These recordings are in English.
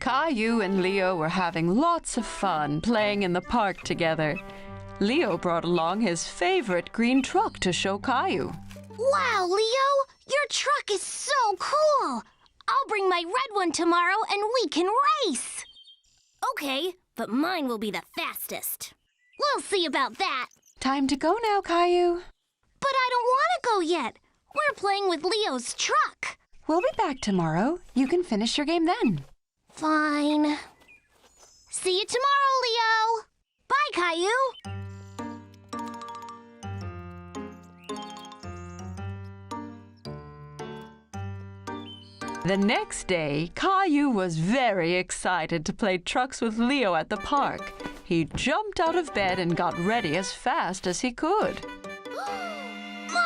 Caillou and Leo were having lots of fun playing in the park together. Leo brought along his favorite green truck to show Caillou. Wow, Leo! Your truck is so cool! I'll bring my red one tomorrow and we can race! Okay, but mine will be the fastest. We'll see about that. Time to go now, Caillou. But I don't want to go yet. We're playing with Leo's truck. We'll be back tomorrow. You can finish your game then. Fine. See you tomorrow, Leo. Bye, Caillou. The next day, Caillou was very excited to play trucks with Leo at the park. He jumped out of bed and got ready as fast as he could. Mommy!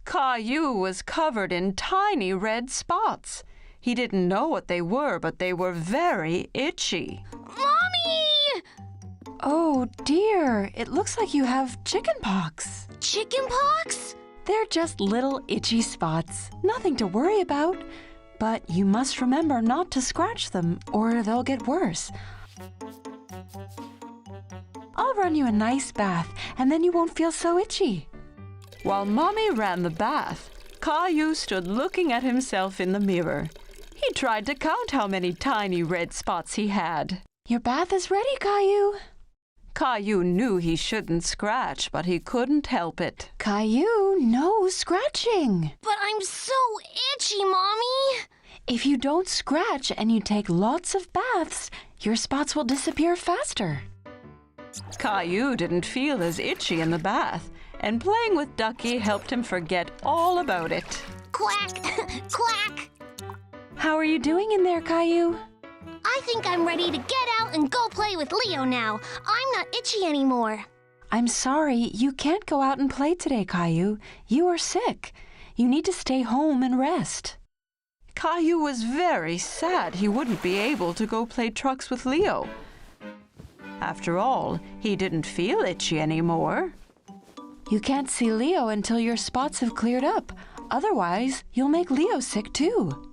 Caillou was covered in tiny red spots. He didn't know what they were, but they were very itchy. Mommy! Oh dear, it looks like you have chickenpox. Chickenpox? They're just little itchy spots, nothing to worry about. But you must remember not to scratch them or they'll get worse. I'll run you a nice bath and then you won't feel so itchy. While Mommy ran the bath, Caillou stood looking at himself in the mirror. He tried to count how many tiny red spots he had. Your bath is ready, Caillou. Caillou knew he shouldn't scratch, but he couldn't help it. Caillou, no scratching. But I'm so itchy, Mommy. If you don't scratch and you take lots of baths, your spots will disappear faster. Caillou didn't feel as itchy in the bath, and playing with Ducky helped him forget all about it. Quack! Quack! How are you doing in there, Caillou? I think I'm ready to get out and go play with Leo now. I'm not itchy anymore. I'm sorry, you can't go out and play today, Caillou. You are sick. You need to stay home and rest. Caillou was very sad he wouldn't be able to go play trucks with Leo. After all, he didn't feel itchy anymore. You can't see Leo until your spots have cleared up. Otherwise, you'll make Leo sick too.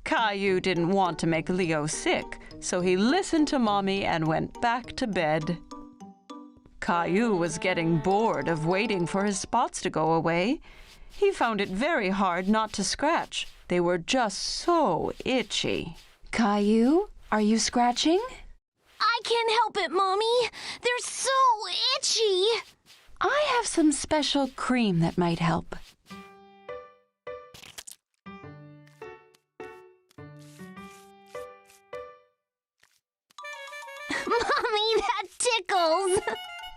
Caillou didn't want to make Leo sick, so he listened to Mommy and went back to bed. Caillou was getting bored of waiting for his spots to go away. He found it very hard not to scratch. They were just so itchy. Caillou, are you scratching? I can't help it, Mommy. They're so itchy. I have some special cream that might help. Mommy, that tickles.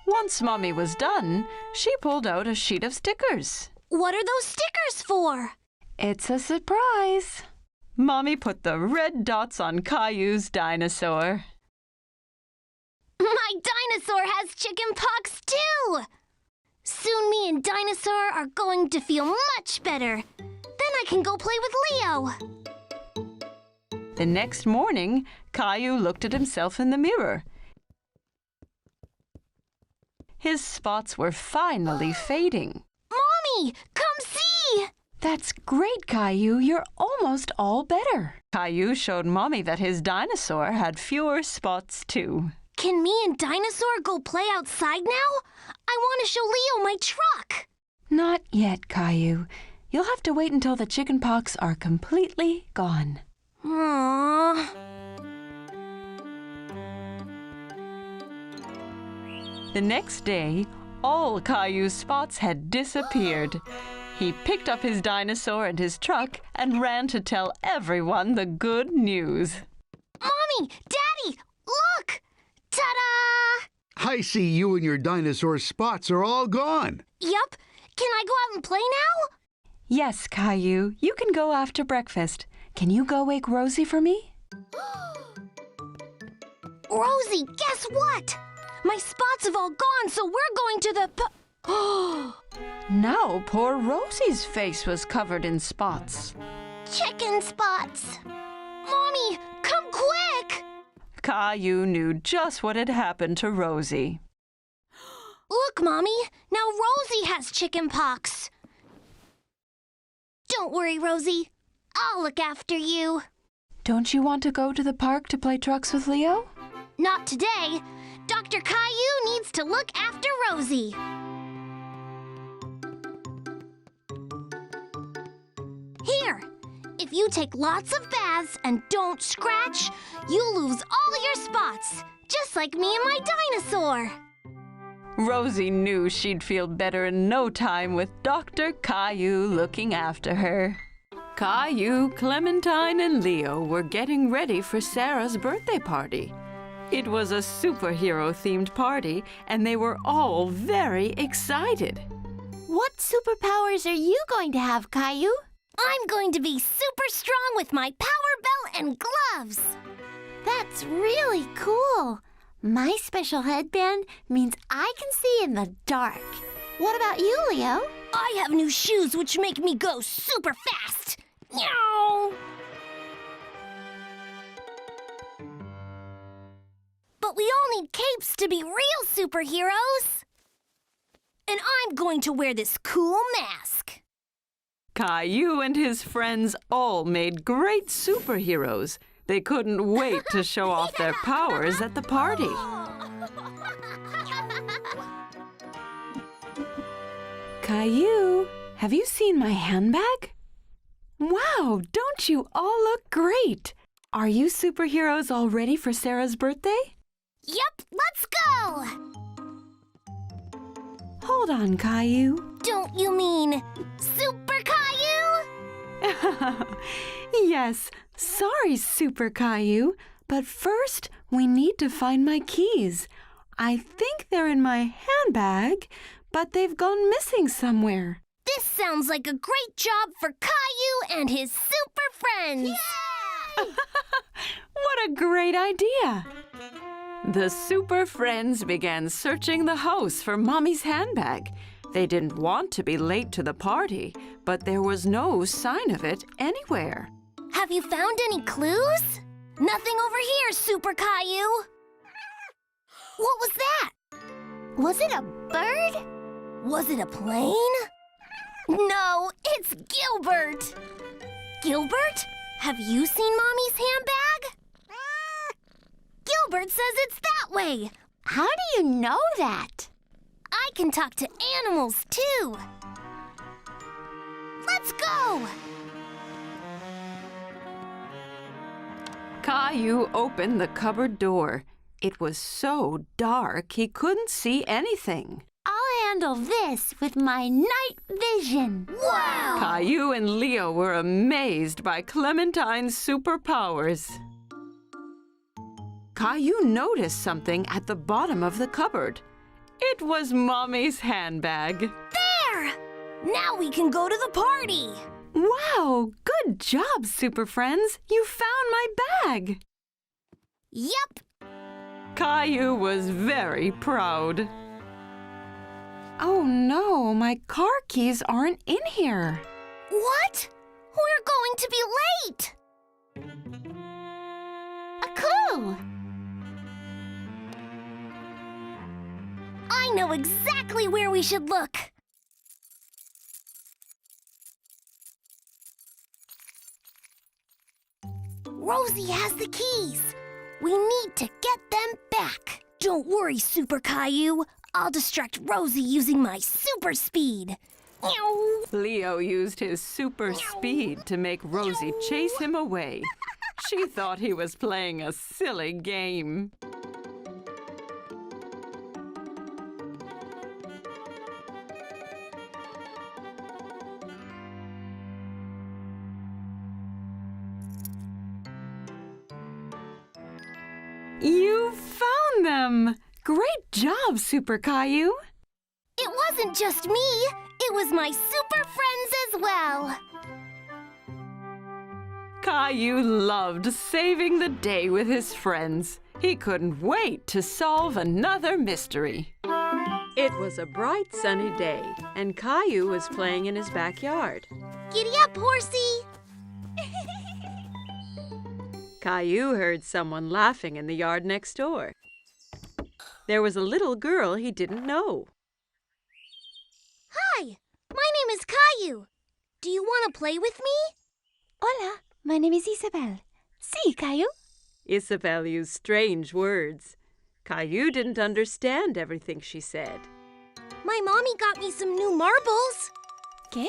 Once Mommy was done, she pulled out a sheet of stickers. What are those stickers for? It's a surprise. Mommy put the red dots on Caillou's dinosaur. My dinosaur has chickenpox too. Soon me and Dinosaur are going to feel much better. Then I can go play with Leo. The next morning, Caillou looked at himself in the mirror. His spots were finally fading. Mommy, come see! That's great, Caillou. You're almost all better. Caillou showed Mommy that his dinosaur had fewer spots too. Can me and Dinosaur go play outside now? I want to show Leo my truck. Not yet, Caillou. You'll have to wait until the chickenpox are completely gone. Aww. The next day, all Caillou's spots had disappeared. He picked up his dinosaur and his truck and ran to tell everyone the good news. Mommy! Daddy! Look! Ta-da! I see you and your dinosaur spots are all gone. Yup. Can I go out and play now? Yes, Caillou. You can go after breakfast. Can you go wake Rosie for me? Rosie, guess what? My spots have all gone, so we're going to the Now poor Rosie's face was covered in spots. chicken spots. Mommy, come quick! Caillou knew just what had happened to Rosie. Look, Mommy, now Rosie has chicken pox. Don't worry, Rosie. I'll look after you. Don't you want to go to the park to play trucks with Leo? Not today. Dr. Caillou needs to look after Rosie. Here, if you take lots of baths and don't scratch, you'll lose all your spots, just like me and my dinosaur. Rosie knew she'd feel better in no time with Dr. Caillou looking after her. Caillou, Clementine, and Leo were getting ready for Sarah's birthday party. It was a superhero-themed party, and they were all very excited. What superpowers are you going to have, Caillou? I'm going to be super strong with my power belt and gloves. That's really cool. My special headband means I can see in the dark. What about you, Leo? I have new shoes which make me go super fast. Meow. But we all need capes to be real superheroes. And I'm going to wear this cool mask. Caillou and his friends all made great superheroes. They couldn't wait to show off their powers at the party. Caillou, have you seen my handbag? Wow, don't you all look great? Are you superheroes all ready for Sarah's birthday? Yep, let's go! Hold on, Caillou. Don't you mean Super Caillou? Yes, sorry, Super Caillou, but first we need to find my keys. I think they're in my handbag, but they've gone missing somewhere. This sounds like a great job for Caillou and his super friends. What a great idea! The super friends began searching the house for Mommy's handbag. They didn't want to be late to the party, but there was no sign of it anywhere. Have you found any clues? Nothing over here, Super Caillou. What was that? Was it a bird? Was it a plane? No, it's Gilbert. Gilbert? Have you seen Mommy's handbag? Gilbert says it's that way. How do you know that? I can talk to animals, too. Let's go! Caillou opened the cupboard door. It was so dark he couldn't see anything. I'll handle this with my night vision. Wow! Caillou and Leo were amazed by Clementine's superpowers. Caillou noticed something at the bottom of the cupboard. It was Mommy's handbag. There! Now we can go to the party. Wow, good job, Super Friends. You found my bag. Yep. Caillou was very proud. Oh no, my car keys aren't in here. What? We're going to be late. A clue! I know exactly where we should look. Rosie has the keys. We need to get them back. Don't worry, Super Caillou. I'll distract Rosie using my super speed. Meow. Leo used his super speed to make Rosie chase him away. She thought he was playing a silly game. You found them! Great job, Super Caillou! It wasn't just me. It was my super friends as well. Caillou loved saving the day with his friends. He couldn't wait to solve another mystery. It was a bright sunny day, and Caillou was playing in his backyard. Giddy up, horsey. Caillou heard someone laughing in the yard next door. There was a little girl he didn't know. Hi, my name is Caillou. Do you want to play with me? Hola, my name is Isabel. see, Caillou? Isabel used strange words. Caillou didn't understand everything she said. My mommy got me some new marbles. ¿Qué?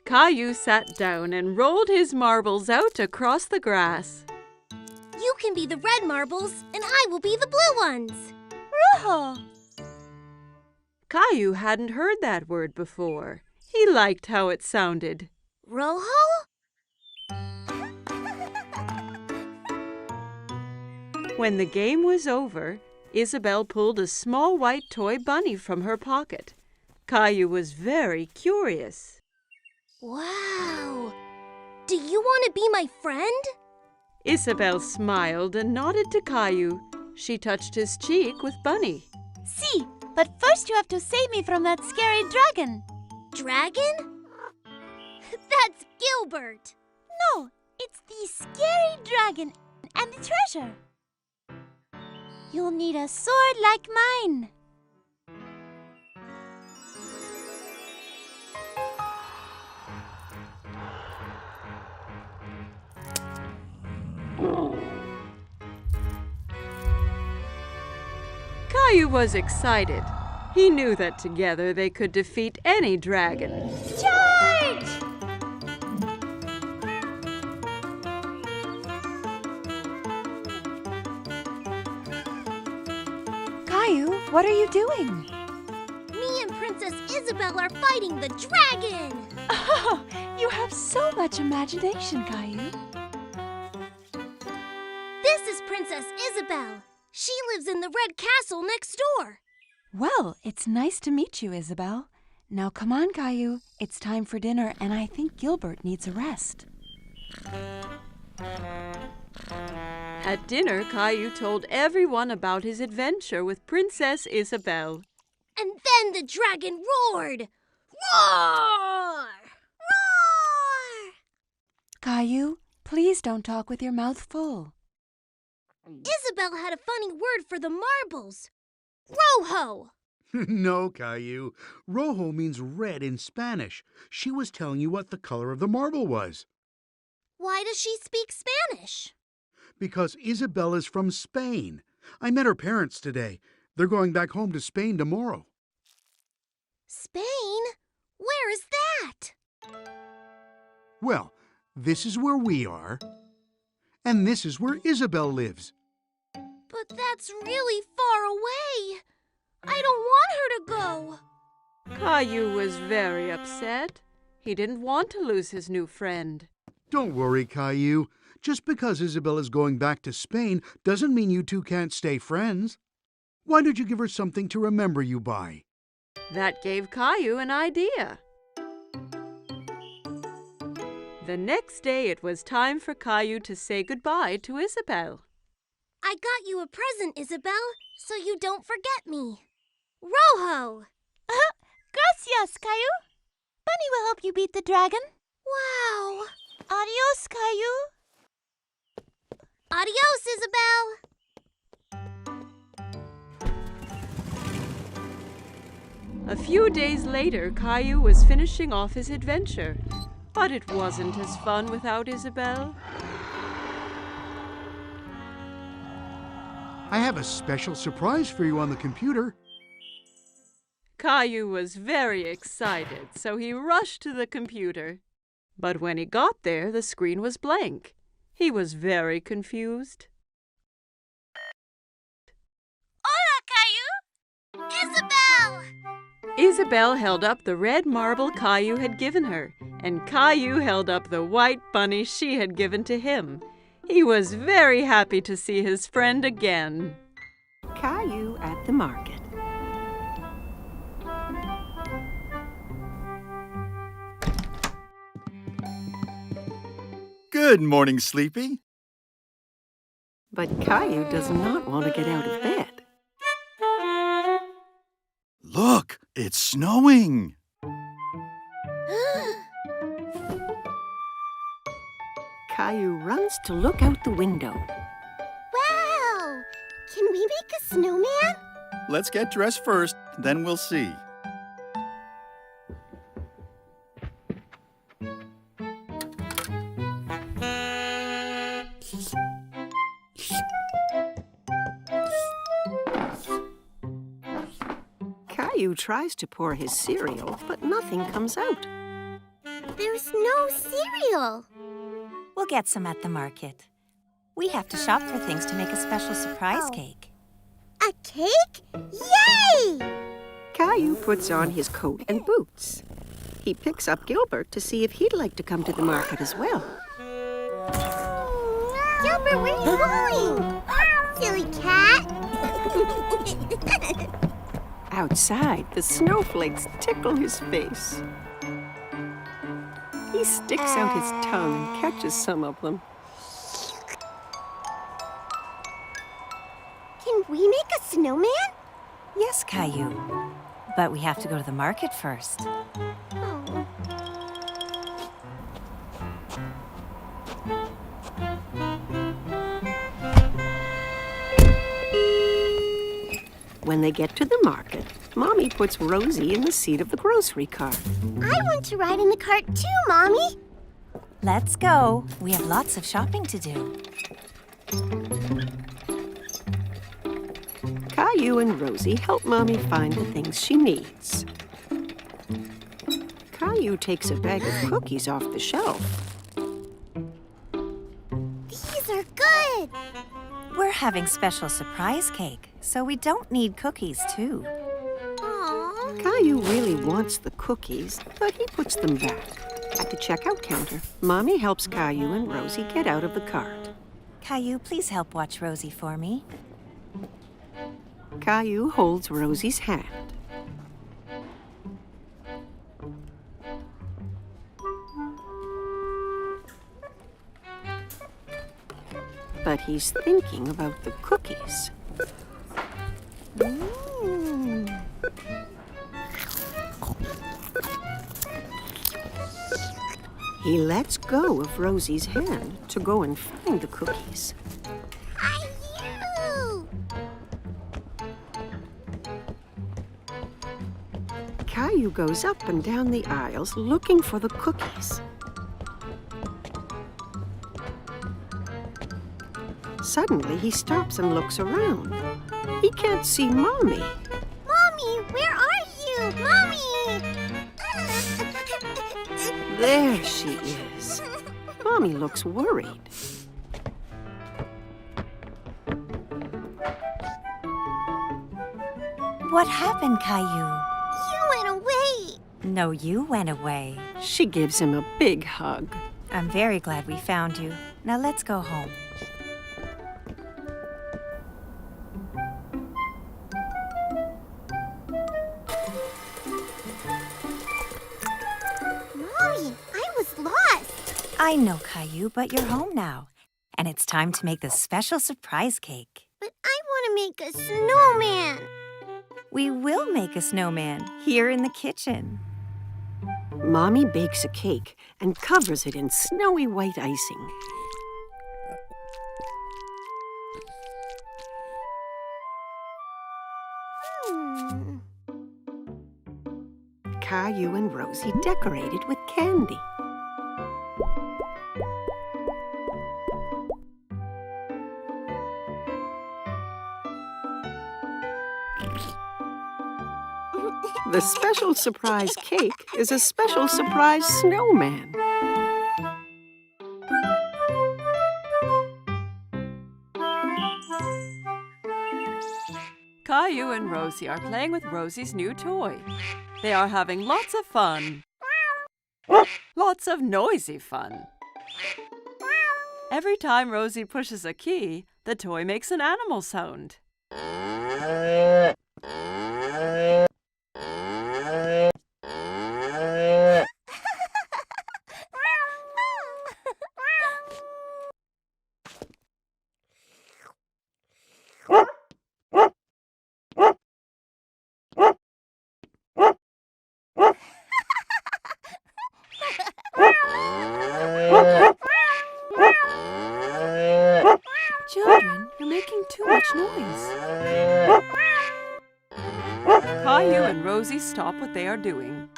Caillou sat down and rolled his marbles out across the grass. You can be the red marbles, and I will be the blue ones. Rojo! Caillou hadn't heard that word before. He liked how it sounded. Rojo? When the game was over, Isabel pulled a small white toy bunny from her pocket. Caillou was very curious. Wow! Do you want to be my friend? Isabel smiled and nodded to Caillou. She touched his cheek with Bunny. See, but first you have to save me from that scary dragon. Dragon? That's Gilbert. No, it's the scary dragon and the treasure. You'll need a sword like mine. Caillou was excited. He knew that together they could defeat any dragon. Charge! Caillou, what are you doing? Me and Princess Isabel are fighting the dragon. Oh, you have so much imagination, Caillou. This is Princess Isabel. She lives in the red castle next door. Well, it's nice to meet you, Isabel. Now come on, Caillou. It's time for dinner, and I think Gilbert needs a rest. At dinner, Caillou told everyone about his adventure with Princess Isabel. And then the dragon roared. Roar! Roar! Caillou, please don't talk with your mouth full. Isabel had a funny word for the marbles. Rojo! No, Caillou. Rojo means red in Spanish. She was telling you what the color of the marble was. Why does she speak Spanish? Because Isabel is from Spain. I met her parents today. They're going back home to Spain tomorrow. Spain? Where is that? Well, this is where we are. And this is where Isabel lives. But that's really far away. I don't want her to go. Caillou was very upset. He didn't want to lose his new friend. Don't worry, Caillou. Just because Isabel is going back to Spain doesn't mean you two can't stay friends. Why don't you give her something to remember you by? That gave Caillou an idea. The next day it was time for Caillou to say goodbye to Isabel. I got you a present, Isabel, so you don't forget me. Rojo! Gracias, Caillou. Bunny will help you beat the dragon. Wow! Adios, Caillou. Adios, Isabel! A few days later, Caillou was finishing off his adventure. But it wasn't as fun without Isabel. I have a special surprise for you on the computer. Caillou was very excited, so he rushed to the computer. But when he got there, the screen was blank. He was very confused. Hola, Caillou! Isabel! Isabel held up the red marble Caillou had given her, and Caillou held up the white bunny she had given to him. He was very happy to see his friend again. Caillou at the market. Good morning, Sleepy. But Caillou does not want to get out of bed. Look, it's snowing. Caillou runs to look out the window. Wow! Can we make a snowman? Let's get dressed first, then we'll see. Caillou tries to pour his cereal, but nothing comes out. There's no cereal. We'll get some at the market. We have to shop for things to make a special surprise cake. A cake? Yay! Caillou puts on his coat and boots. He picks up Gilbert to see if he'd like to come to the market as well. Gilbert, where are you going? Silly cat. Outside, the snowflakes tickle his face. He sticks out his tongue and catches some of them. Can we make a snowman? Yes, Caillou. But we have to go to the market first. Oh. When they get to the market, Mommy puts Rosie in the seat of the grocery cart. I want to ride in the cart too, Mommy. Let's go. We have lots of shopping to do. Caillou and Rosie help Mommy find the things she needs. Caillou takes a bag of cookies off the shelf. These are good. We're having special surprise cake, so we don't need cookies, too. Aww. Caillou really wants the cookies, but he puts them back. At the checkout counter, Mommy helps Caillou and Rosie get out of the cart. Caillou, please help watch Rosie for me. Caillou holds Rosie's hand. But he's thinking about the cookies. He lets go of Rosie's hand to go and find the cookies. Caillou! Caillou goes up and down the aisles looking for the cookies. Suddenly, he stops and looks around. He can't see Mommy. Mommy, where are you? Mommy! There she is. Mommy looks worried. What happened, Caillou? You went away. No, you went away. She gives him a big hug. I'm very glad we found you. Now let's go home. Mommy, I was lost. I know, Caillou, but you're home now. And it's time to make the special surprise cake. But I want to make a snowman. We will make a snowman here in the kitchen. Mommy bakes a cake and covers it in snowy white icing. Caillou and Rosie decorate it with candy. The special surprise cake is a special surprise snowman. Caillou and Rosie are playing with Rosie's new toy. They are having lots of fun. Lots of noisy fun. Every time Rosie pushes a key, the toy makes an animal sound. Children, you're making too much noise. Caillou and Rosie stop what they are doing.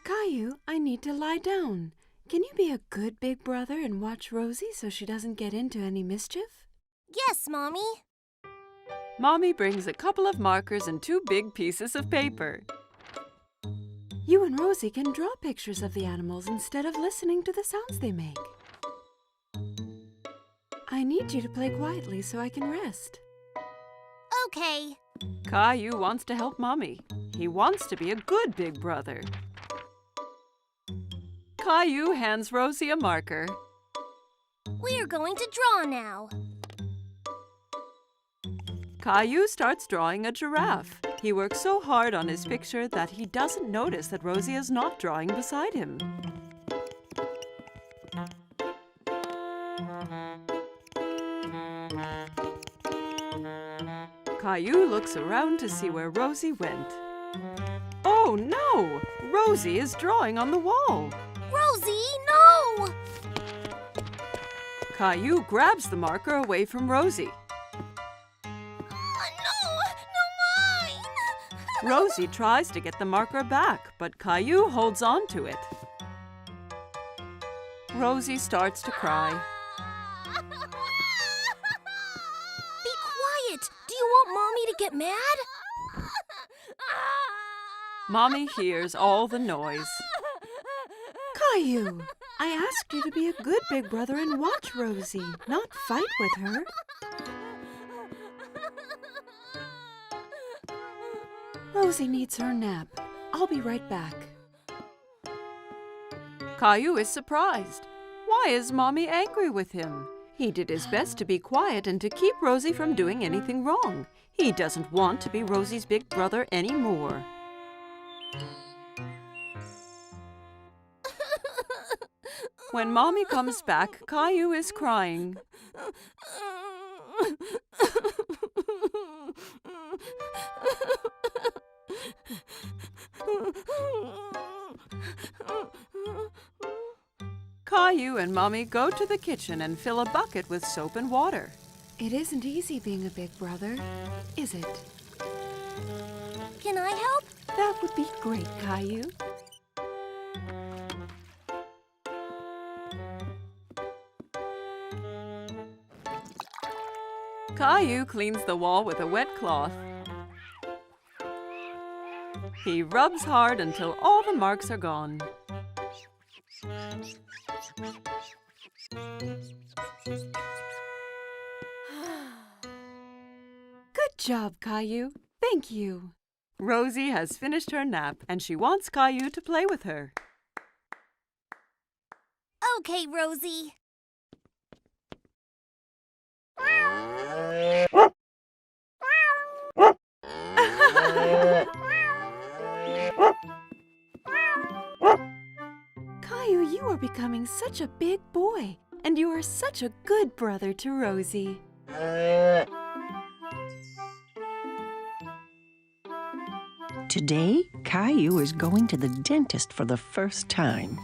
Caillou, I need to lie down. Can you be a good big brother and watch Rosie so she doesn't get into any mischief? Yes, Mommy. Mommy brings a couple of markers and 2 big pieces of paper. You and Rosie can draw pictures of the animals instead of listening to the sounds they make. I need you to play quietly so I can rest. Okay. Caillou wants to help Mommy. He wants to be a good big brother. Caillou hands Rosie a marker. We're going to draw now. Caillou starts drawing a giraffe. He works so hard on his picture that he doesn't notice that Rosie is not drawing beside him. Caillou looks around to see where Rosie went. Oh no! Rosie is drawing on the wall. Rosie, no! Caillou grabs the marker away from Rosie. No mine! Rosie tries to get the marker back, but Caillou holds on to it. Rosie starts to cry. Be quiet! Do you want Mommy to get mad? Mommy hears all the noise. Caillou, I asked you to be a good big brother and watch Rosie, not fight with her. Rosie needs her nap. I'll be right back. Caillou is surprised. Why is Mommy angry with him? He did his best to be quiet and to keep Rosie from doing anything wrong. He doesn't want to be Rosie's big brother anymore. When Mommy comes back, Caillou is crying. Caillou and Mommy go to the kitchen and fill a bucket with soap and water. It isn't easy being a big brother, is it? Can I help? That would be great, Caillou. Caillou cleans the wall with a wet cloth. He rubs hard until all the marks are gone. Good job, Caillou. Thank you. Rosie has finished her nap and she wants Caillou to play with her. Okay, Rosie. Caillou, you are becoming such a big boy, and you are such a good brother to Rosie. Today, Caillou is going to the dentist for the first time.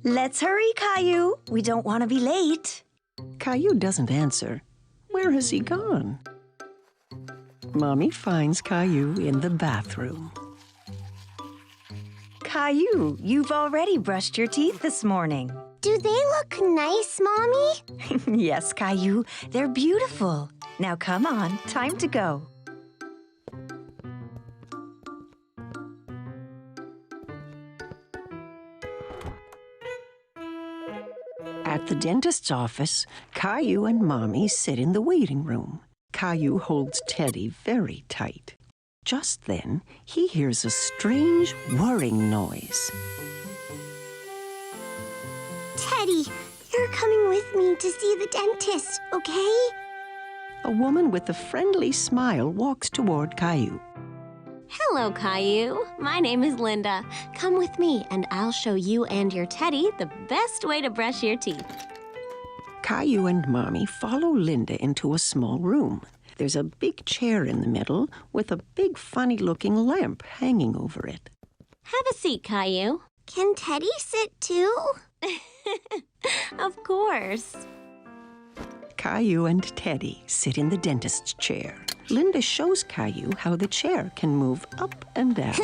Let's hurry, Caillou. We don't want to be late. Caillou doesn't answer. Where has he gone? Mommy finds Caillou in the bathroom. Caillou, you've already brushed your teeth this morning. Do they look nice, Mommy? Yes, Caillou, they're beautiful. Now come on, time to go. At the dentist's office, Caillou and Mommy sit in the waiting room. Caillou holds Teddy very tight. Just then, he hears a strange whirring noise. Teddy, you're coming with me to see the dentist, okay? A woman with a friendly smile walks toward Caillou. Hello, Caillou. My name is Linda. Come with me, and I'll show you and your Teddy the best way to brush your teeth. Caillou and Mommy follow Linda into a small room. There's a big chair in the middle with a big funny-looking lamp hanging over it. Have a seat, Caillou. Can Teddy sit too? Of course. Caillou and Teddy sit in the dentist's chair. Linda shows Caillou how the chair can move up and down.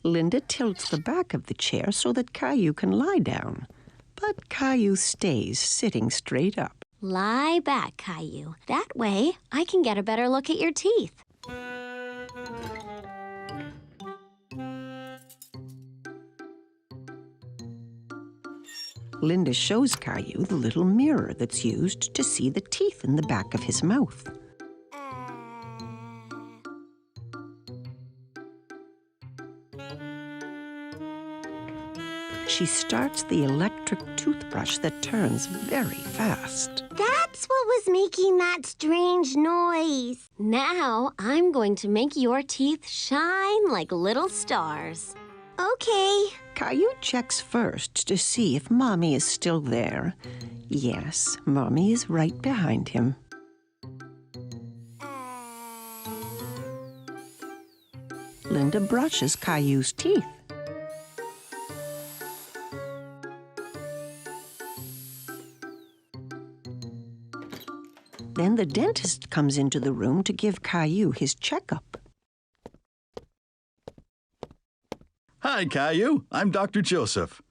Linda tilts the back of the chair so that Caillou can lie down. But Caillou stays sitting straight up. Lie back, Caillou. That way, I can get a better look at your teeth. Linda shows Caillou the little mirror that's used to see the teeth in the back of his mouth. She starts the electric toothbrush that turns very fast. That's what was making that strange noise. Now I'm going to make your teeth shine like little stars. Okay. Caillou checks first to see if Mommy is still there. Yes, Mommy is right behind him. Linda brushes Caillou's teeth. Then the dentist comes into the room to give Caillou his checkup. Hi, Caillou. I'm Dr. Joseph.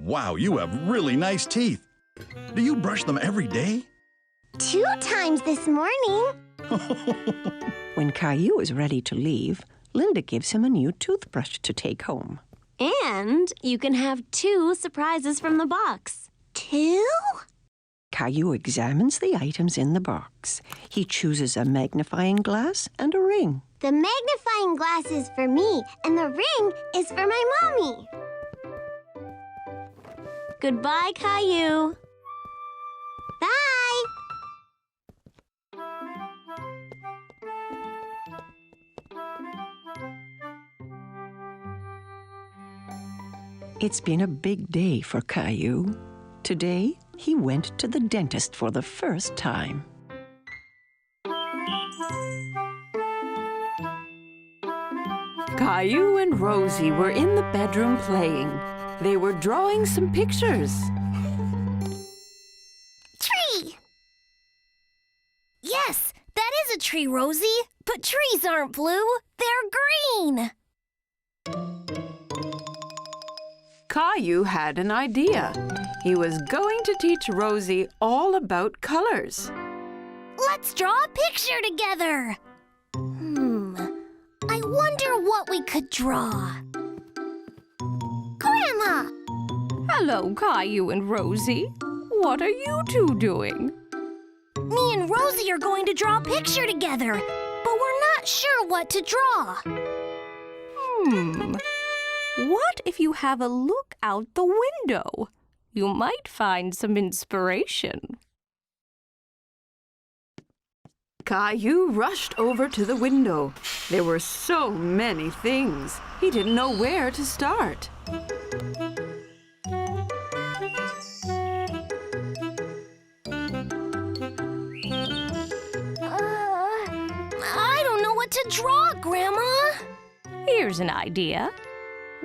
Wow, you have really nice teeth. Do you brush them every day? 2 times this morning. When Caillou is ready to leave, Linda gives him a new toothbrush to take home. And you can have 2 surprises from the box. 2? Caillou examines the items in the box. He chooses a magnifying glass and a ring. The magnifying glass is for me, and the ring is for my mommy. Goodbye, Caillou. Bye! It's been a big day for Caillou. Today, he went to the dentist for the first time. Caillou and Rosie were in the bedroom playing. They were drawing some pictures. Tree! Yes, that is a tree, Rosie. But trees aren't blue, they're green. Caillou had an idea. He was going to teach Rosie all about colors. Let's draw a picture together. I wonder what we could draw. Grandma! Hello, Caillou and Rosie. What are you 2 doing? Me and Rosie are going to draw a picture together, but we're not sure what to draw. What if you have a look out the window? You might find some inspiration. Caillou rushed over to the window. There were so many things. He didn't know where to start. I don't know what to draw, Grandma. Here's an idea.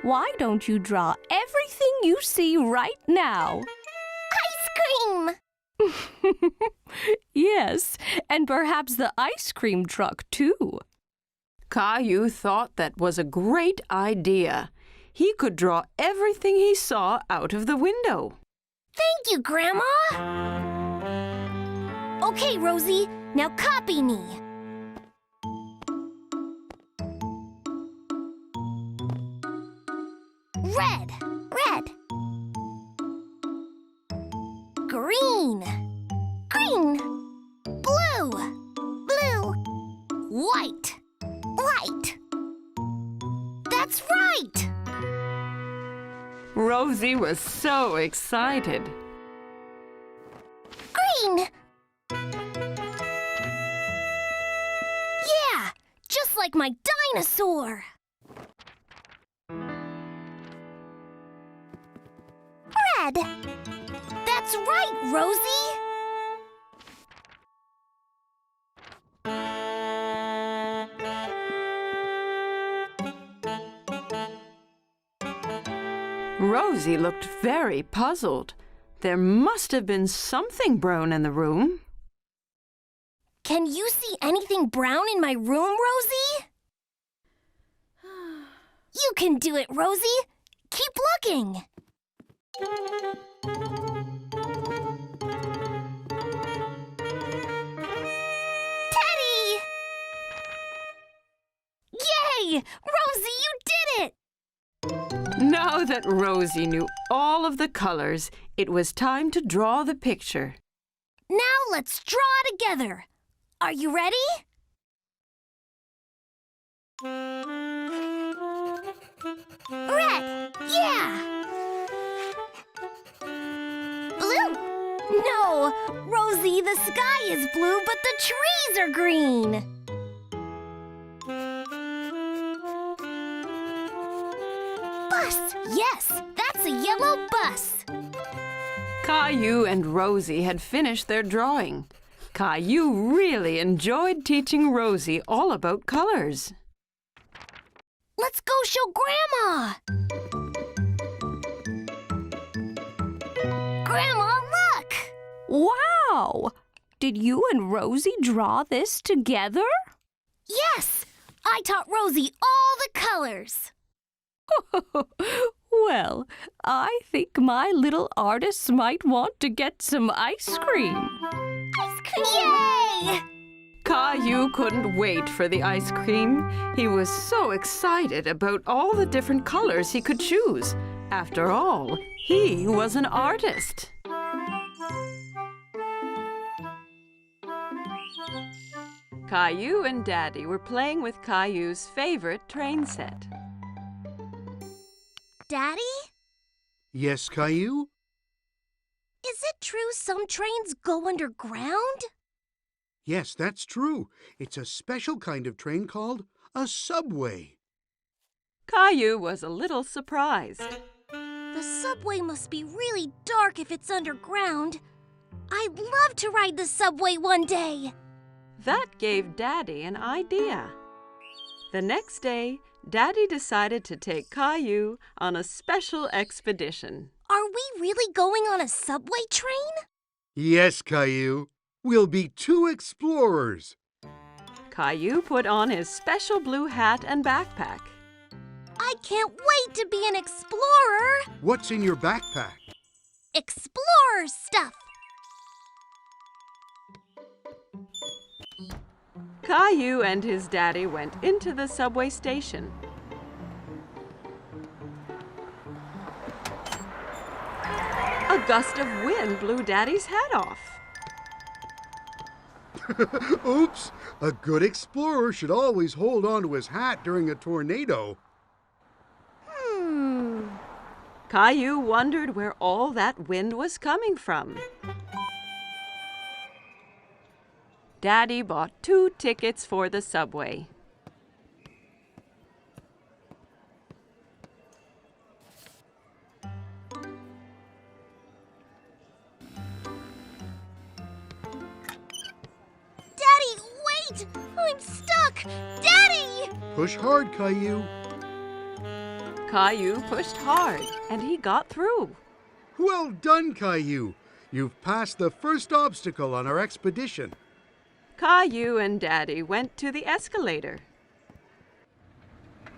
Why don't you draw everything you see right now? Ice cream! Yes, and perhaps the ice cream truck, too. Caillou thought that was a great idea. He could draw everything he saw out of the window. Thank you, Grandma. Okay, Rosie, now copy me. Red, red. Green, green. Blue, blue. White, white. That's right. Rosie was so excited. Green. Yeah, just like my dinosaur. Red. That's right, Rosie. Rosie looked very puzzled. There must have been something brown in the room. Can you see anything brown in my room, Rosie? You can do it, Rosie. Keep looking. Teddy! Yay! Rosie, you did it! Now that Rosie knew all of the colors, it was time to draw the picture. Now let's draw together. Are you ready? Red, yeah! Blue? No, Rosie, the sky is blue, but the trees are green. Bus, yes, that's a yellow bus. Caillou and Rosie had finished their drawing. Caillou really enjoyed teaching Rosie all about colors. Let's go show Grandma. Grandma, look! Wow! Did you and Rosie draw this together? Yes, I taught Rosie all the colors. Well, I think my little artists might want to get some ice cream. Ice cream! Yay! Caillou couldn't wait for the ice cream. He was so excited about all the different colors he could choose. After all, he was an artist. Caillou and Daddy were playing with Caillou's favorite train set. Daddy? Yes, Caillou? Is it true some trains go underground? Yes, that's true. It's a special kind of train called a subway. Caillou was a little surprised. The subway must be really dark if it's underground. I'd love to ride the subway one day. That gave Daddy an idea. The next day, Daddy decided to take Caillou on a special expedition. Are we really going on a subway train? Yes, Caillou. We'll be 2 explorers. Caillou put on his special blue hat and backpack. I can't wait to be an explorer. What's in your backpack? Explorer stuff. Caillou and his daddy went into the subway station. A gust of wind blew Daddy's hat off. Oops! A good explorer should always hold on to his hat during a tornado. Caillou wondered where all that wind was coming from. Daddy bought 2 tickets for the subway. Daddy, wait! I'm stuck! Daddy! Push hard, Caillou. Caillou pushed hard, and he got through. Well done, Caillou. You've passed the first obstacle on our expedition. Caillou and Daddy went to the escalator.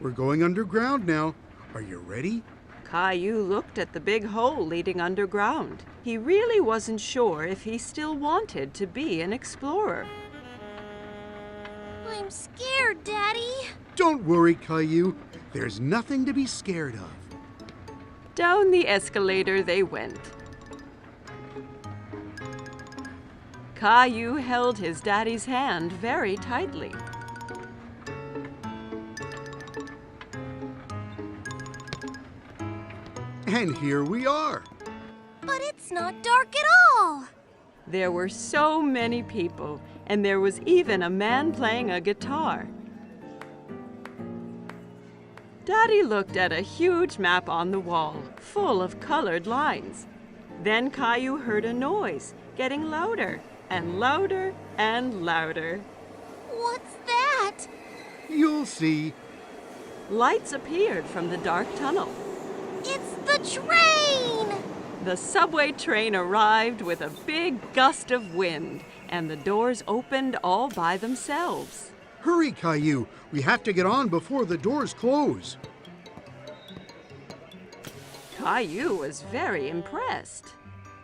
We're going underground now. Are you ready? Caillou looked at the big hole leading underground. He really wasn't sure if he still wanted to be an explorer. I'm scared, Daddy. Don't worry, Caillou. There's nothing to be scared of. Down the escalator they went. Caillou held his daddy's hand very tightly. And here we are. But it's not dark at all. There were so many people, and there was even a man playing a guitar. Daddy looked at a huge map on the wall, full of colored lines. Then Caillou heard a noise, getting louder and louder and louder. What's that? You'll see. Lights appeared from the dark tunnel. It's the train! The subway train arrived with a big gust of wind, and the doors opened all by themselves. Hurry, Caillou. We have to get on before the doors close. Caillou was very impressed.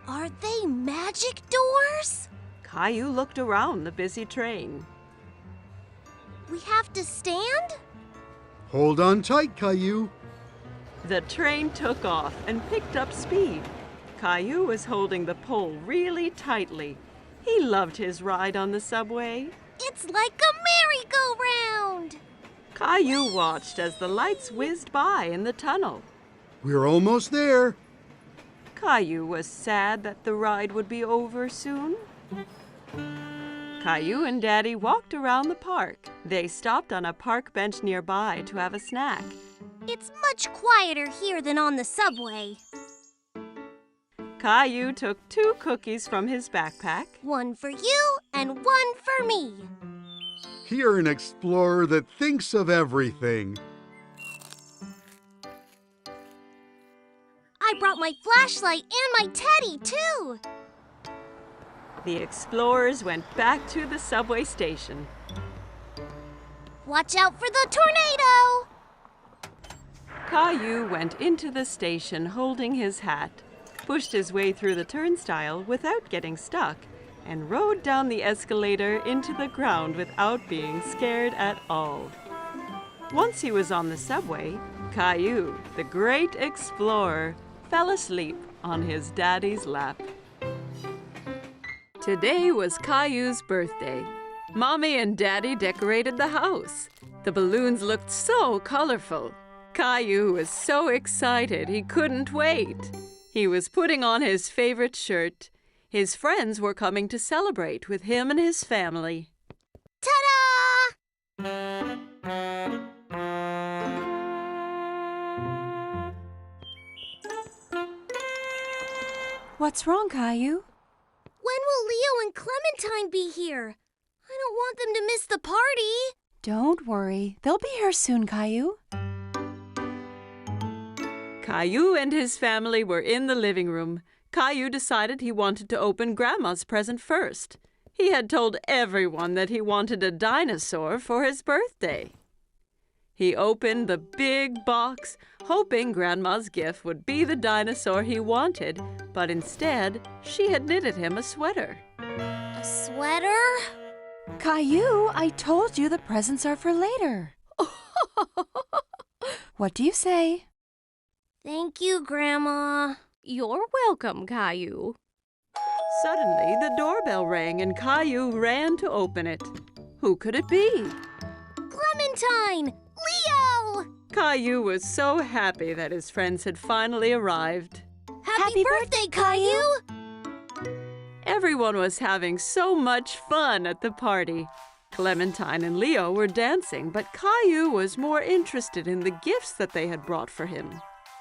Are they magic doors? Caillou looked around the busy train. We have to stand? Hold on tight, Caillou. The train took off and picked up speed. Caillou was holding the pole really tightly. He loved his ride on the subway. It's like a merry-go-round! Caillou watched as the lights whizzed by in the tunnel. We're almost there. Caillou was sad that the ride would be over soon. Caillou and Daddy walked around the park. They stopped on a park bench nearby to have a snack. It's much quieter here than on the subway. Caillou took 2 cookies from his backpack. One for you and one for me. You're an explorer that thinks of everything. I brought my flashlight and my teddy, too. The explorers went back to the subway station. Watch out for the tornado! Caillou went into the station holding his hat, pushed his way through the turnstile without getting stuck, and rode down the escalator into the ground without being scared at all. Once he was on the subway, Caillou, the great explorer, fell asleep on his daddy's lap. Today was Caillou's birthday. Mommy and Daddy decorated the house. The balloons looked so colorful. Caillou was so excited he couldn't wait. He was putting on his favorite shirt. His friends were coming to celebrate with him and his family. Ta-da! What's wrong, Caillou? When will Leo and Clementine be here? I don't want them to miss the party. Don't worry. They'll be here soon, Caillou. Caillou and his family were in the living room. Caillou decided he wanted to open Grandma's present first. He had told everyone that he wanted a dinosaur for his birthday. He opened the big box, hoping Grandma's gift would be the dinosaur he wanted, but instead, she had knitted him a sweater. A sweater? Caillou, I told you the presents are for later. What do you say? Thank you, Grandma. You're welcome, Caillou. Suddenly, the doorbell rang and Caillou ran to open it. Who could it be? Clementine! Leo! Caillou was so happy that his friends had finally arrived. Happy birthday, Caillou! Everyone was having so much fun at the party. Clementine and Leo were dancing, but Caillou was more interested in the gifts that they had brought for him.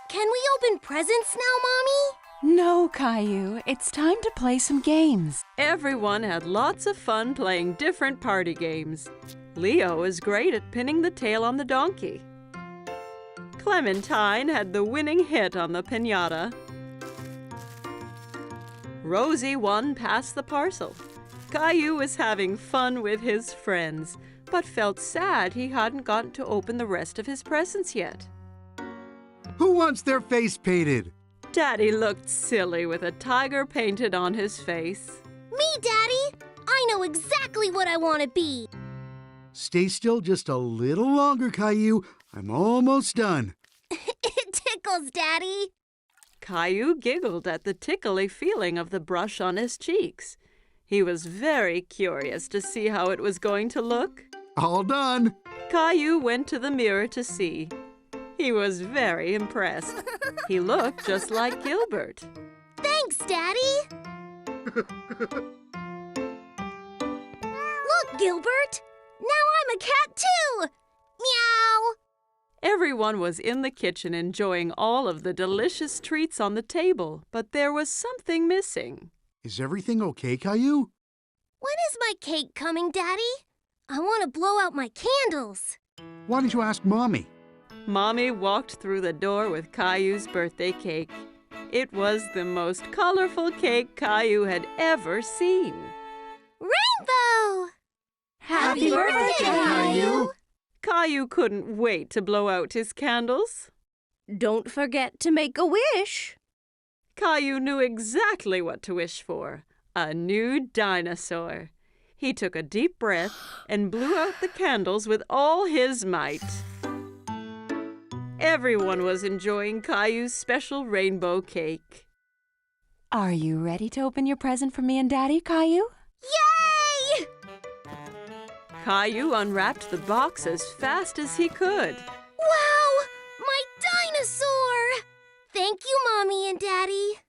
Can we open presents now, Mommy? No, Caillou. It's time to play some games. Everyone had lots of fun playing different party games. Leo was great at pinning the tail on the donkey. Clementine had the winning hit on the piñata. Rosie won Pass the Parcel. Caillou was having fun with his friends, but felt sad he hadn't gotten to open the rest of his presents yet. Who wants their face painted? Daddy looked silly with a tiger painted on his face. Me, Daddy! I know exactly what I want to be. Stay still just a little longer, Caillou. I'm almost done. It tickles, Daddy. Caillou giggled at the tickly feeling of the brush on his cheeks. He was very curious to see how it was going to look. All done. Caillou went to the mirror to see. He was very impressed. He looked just like Gilbert. Thanks, Daddy. Look, Gilbert. Now I'm a cat, too. Meow. Everyone was in the kitchen enjoying all of the delicious treats on the table, but there was something missing. Is everything okay, Caillou? When is my cake coming, Daddy? I want to blow out my candles. Why don't you ask Mommy? Mommy walked through the door with Caillou's birthday cake. It was the most colorful cake Caillou had ever seen. Rainbow! Happy birthday, Caillou! Caillou couldn't wait to blow out his candles. Don't forget to make a wish. Caillou knew exactly what to wish for. A new dinosaur. He took a deep breath and blew out the candles with all his might. Everyone was enjoying Caillou's special rainbow cake. Are you ready to open your present for me and Daddy, Caillou? Yay! Caillou unwrapped the box as fast as he could. Wow! My dinosaur! Thank you, Mommy and Daddy.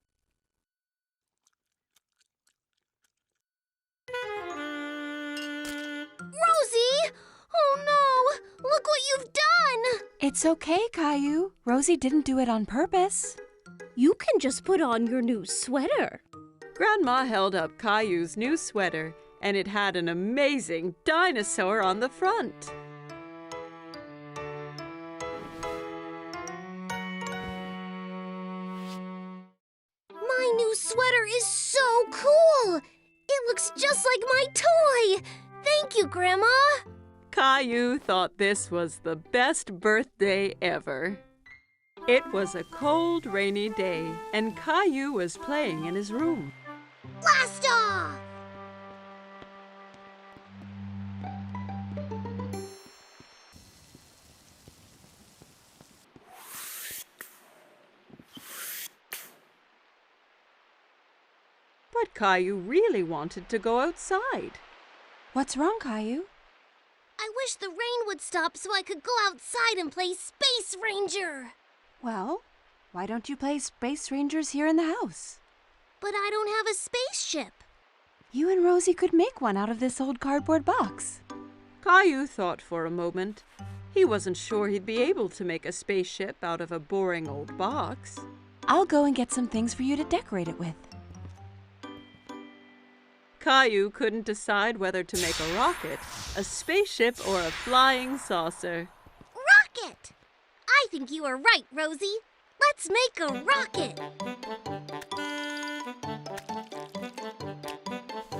Rosie! Oh no! Look what you've done! It's okay, Caillou. Rosie didn't do it on purpose. You can just put on your new sweater. Grandma held up Caillou's new sweater, and it had an amazing dinosaur on the front. My new sweater is so cool! It looks just like my toy! Thank you, Grandma! Caillou thought this was the best birthday ever. It was a cold, rainy day, and Caillou was playing in his room. Blast off! But Caillou really wanted to go outside. What's wrong, Caillou? I wish the rain would stop so I could go outside and play Space Ranger. Well, why don't you play Space Rangers here in the house? But I don't have a spaceship. You and Rosie could make one out of this old cardboard box. Caillou thought for a moment. He wasn't sure he'd be able to make a spaceship out of a boring old box. I'll go and get some things for you to decorate it with. Caillou couldn't decide whether to make a rocket, a spaceship, or a flying saucer. Rocket! I think you are right, Rosie. Let's make a rocket.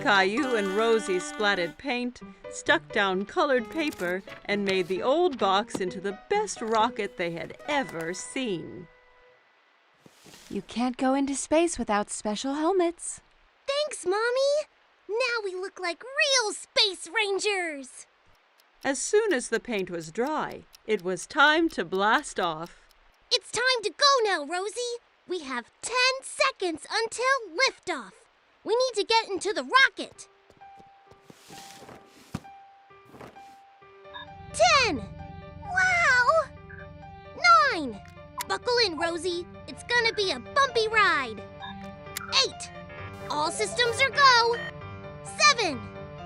Caillou and Rosie splatted paint, stuck down colored paper, and made the old box into the best rocket they had ever seen. You can't go into space without special helmets. Thanks, Mommy. Now we look like real Space Rangers. As soon as the paint was dry, it was time to blast off. It's time to go now, Rosie. We have 10 seconds until liftoff. We need to get into the rocket. 10. Wow. 9. Buckle in, Rosie. It's gonna be a bumpy ride. 8. All systems are go. 7.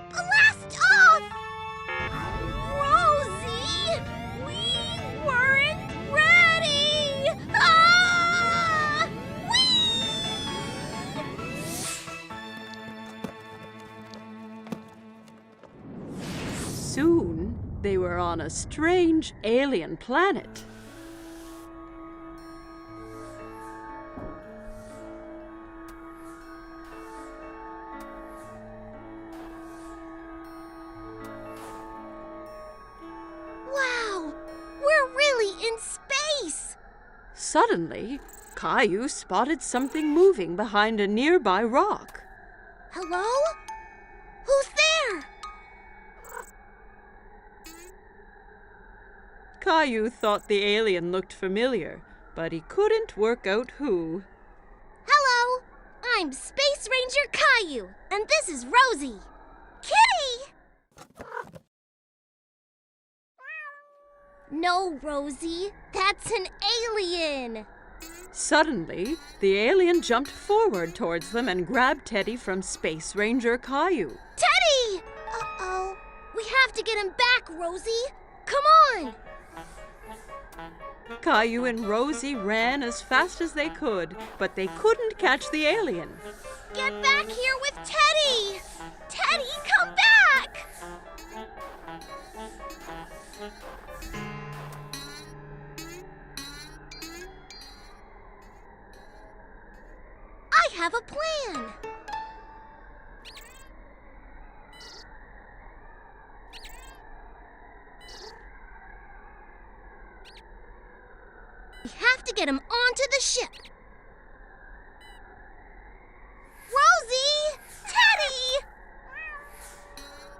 Blast off! Rosie! We weren't ready! Ah! Soon, they were on a strange alien planet. Wow! We're really in space! Suddenly, Caillou spotted something moving behind a nearby rock. Hello? Who's there? Caillou thought the alien looked familiar, but he couldn't work out who. Hello! I'm Space Ranger Caillou, and this is Rosie. Kitty! No, Rosie. That's an alien. Suddenly, the alien jumped forward towards them and grabbed Teddy from Space Ranger Caillou. Teddy! Uh-oh. We have to get him back, Rosie. Come on! Caillou and Rosie ran as fast as they could, but they couldn't catch the alien. Get back here with Teddy! Teddy, come back! have a plan. We have to get him onto the ship. Rosie! Teddy!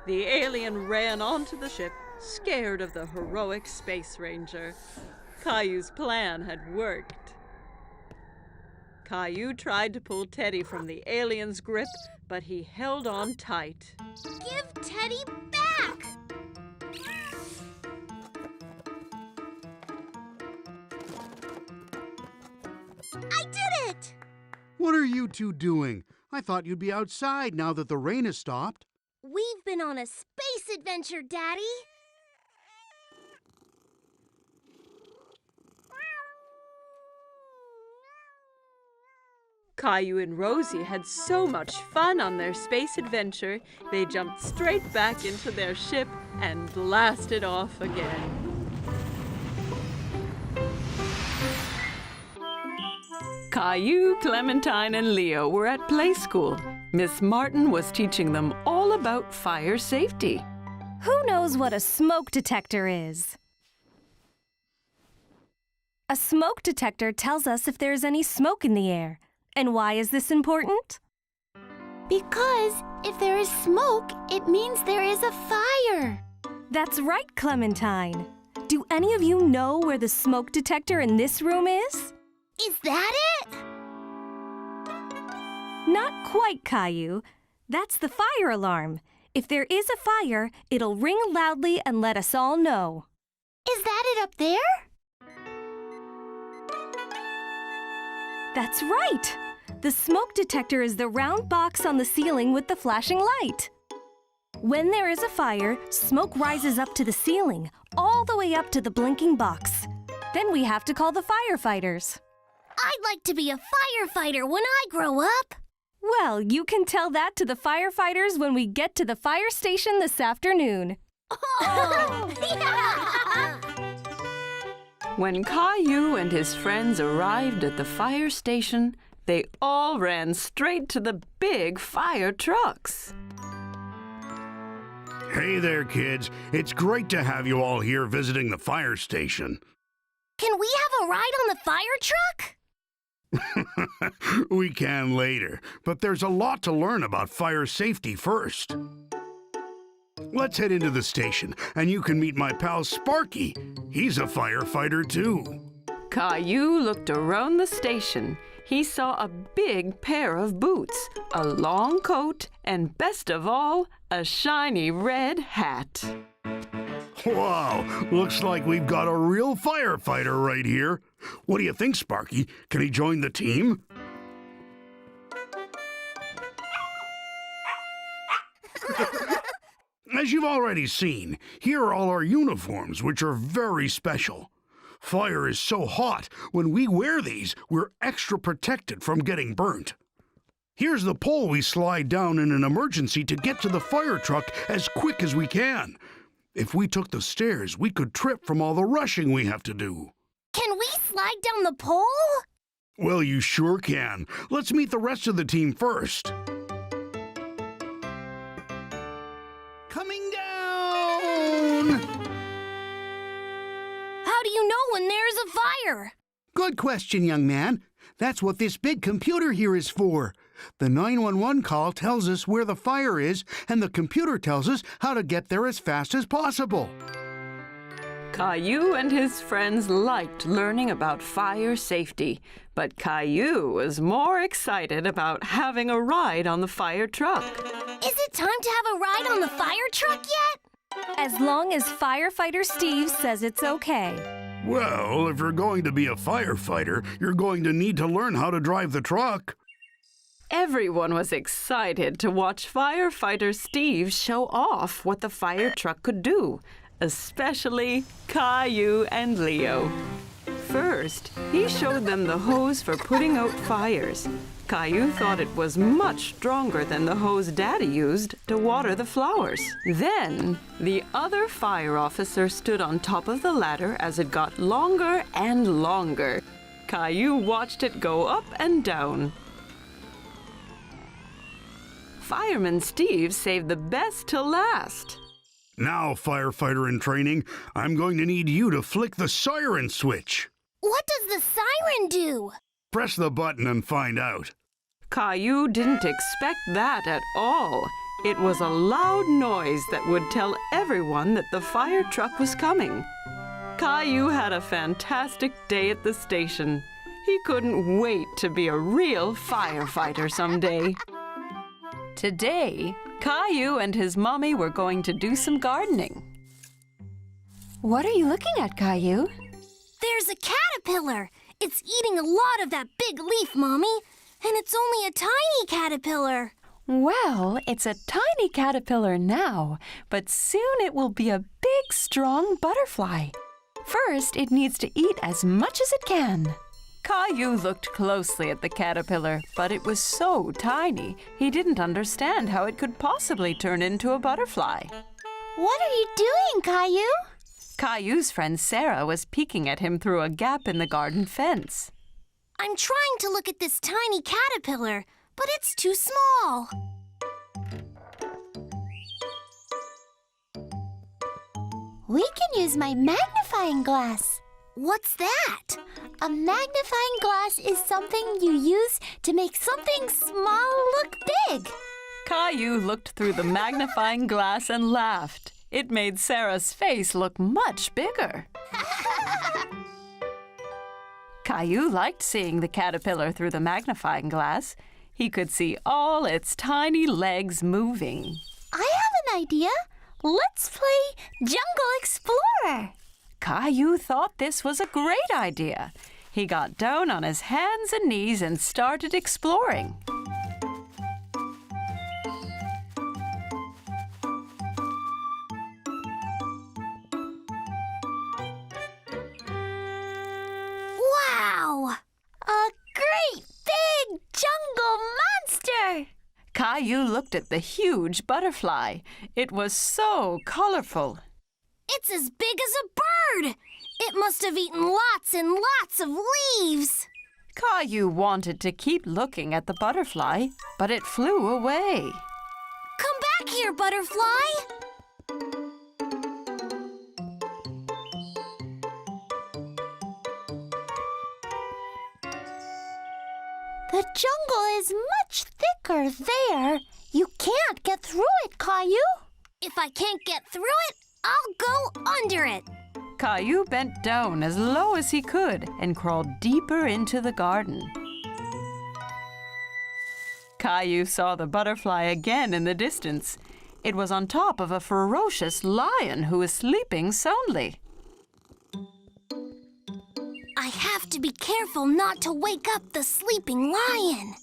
The alien ran onto the ship, scared of the heroic space ranger. Caillou's plan had worked. Caillou tried to pull Teddy from the alien's grip, but he held on tight. Give Teddy back! I did it! What are you two doing? I thought you'd be outside now that the rain has stopped. We've been on a space adventure, Daddy. Caillou and Rosie had so much fun on their space adventure, they jumped straight back into their ship and blasted off again. Caillou, Clementine, and Leo were at play school. Miss Martin was teaching them all about fire safety. Who knows what a smoke detector is? A smoke detector tells us if there's any smoke in the air. And why is this important? Because if there is smoke, it means there is a fire. That's right, Clementine. Do any of you know where the smoke detector in this room is? Is that it? Not quite, Caillou. That's the fire alarm. If there is a fire, it'll ring loudly and let us all know. Is that it up there? That's right! The smoke detector is the round box on the ceiling with the flashing light. When there is a fire, smoke rises up to the ceiling, all the way up to the blinking box. Then we have to call the firefighters. I'd like to be a firefighter when I grow up. Well, you can tell that to the firefighters when we get to the fire station this afternoon. Oh! Yeah! When Caillou and his friends arrived at the fire station, they all ran straight to the big fire trucks. Hey there, kids. It's great to have you all here visiting the fire station. Can we have a ride on the fire truck? We can later, but there's a lot to learn about fire safety first. Let's head into the station, and you can meet my pal Sparky. He's a firefighter, too. Caillou looked around the station. He saw a big pair of boots, a long coat, and best of all, a shiny red hat. Wow, looks like we've got a real firefighter right here. What do you think, Sparky? Can he join the team? As you've already seen, here are all our uniforms, which are very special. Fire is so hot, when we wear these, we're extra protected from getting burnt. Here's the pole we slide down in an emergency to get to the fire truck as quick as we can. If we took the stairs, we could trip from all the rushing we have to do. Can we slide down the pole? Well, you sure can. Let's meet the rest of the team first. Coming down! How do you know when there's a fire? Good question, young man. That's what this big computer here is for. The 911 call tells us where the fire is, and the computer tells us how to get there as fast as possible. Caillou and his friends liked learning about fire safety, but Caillou was more excited about having a ride on the fire truck. Is it time to have a ride on the fire truck yet? As long as Firefighter Steve says it's okay. Well, if you're going to be a firefighter, you're going to need to learn how to drive the truck. Everyone was excited to watch Firefighter Steve show off what the fire truck could do, especially Caillou and Leo. First, he showed them the hose for putting out fires. Caillou thought it was much stronger than the hose Daddy used to water the flowers. Then, the other fire officer stood on top of the ladder as it got longer and longer. Caillou watched it go up and down. Fireman Steve saved the best till last. Now, firefighter in training, I'm going to need you to flick the siren switch. What does the siren do? Press the button and find out. Caillou didn't expect that at all. It was a loud noise that would tell everyone that the fire truck was coming. Caillou had a fantastic day at the station. He couldn't wait to be a real firefighter someday. Today, Caillou and his mommy were going to do some gardening. What are you looking at, Caillou? There's a caterpillar. It's eating a lot of that big leaf, Mommy. And it's only a tiny caterpillar. Well, it's a tiny caterpillar now, but soon it will be a big, strong butterfly. First, it needs to eat as much as it can. Caillou looked closely at the caterpillar, but it was so tiny, he didn't understand how it could possibly turn into a butterfly. What are you doing, Caillou? Caillou's friend Sarah was peeking at him through a gap in the garden fence. I'm trying to look at this tiny caterpillar, but it's too small. We can use my magnifying glass. What's that? A magnifying glass is something you use to make something small look big. Caillou looked through the magnifying glass and laughed. It made Sarah's face look much bigger. Caillou liked seeing the caterpillar through the magnifying glass. He could see all its tiny legs moving. I have an idea. Let's play Jungle Explorer. Caillou thought this was a great idea. He got down on his hands and knees and started exploring. Wow! A great big jungle monster! Caillou looked at the huge butterfly. It was so colorful. It's as big as a bird! It must have eaten lots and lots of leaves! Caillou wanted to keep looking at the butterfly, but it flew away. Come back here, butterfly! The jungle is much thicker there. You can't get through it, Caillou. If I can't get through it, I'll go under it. Caillou bent down as low as he could and crawled deeper into the garden. Caillou saw the butterfly again in the distance. It was on top of a ferocious lion who was sleeping soundly. I have to be careful not to wake up the sleeping lion.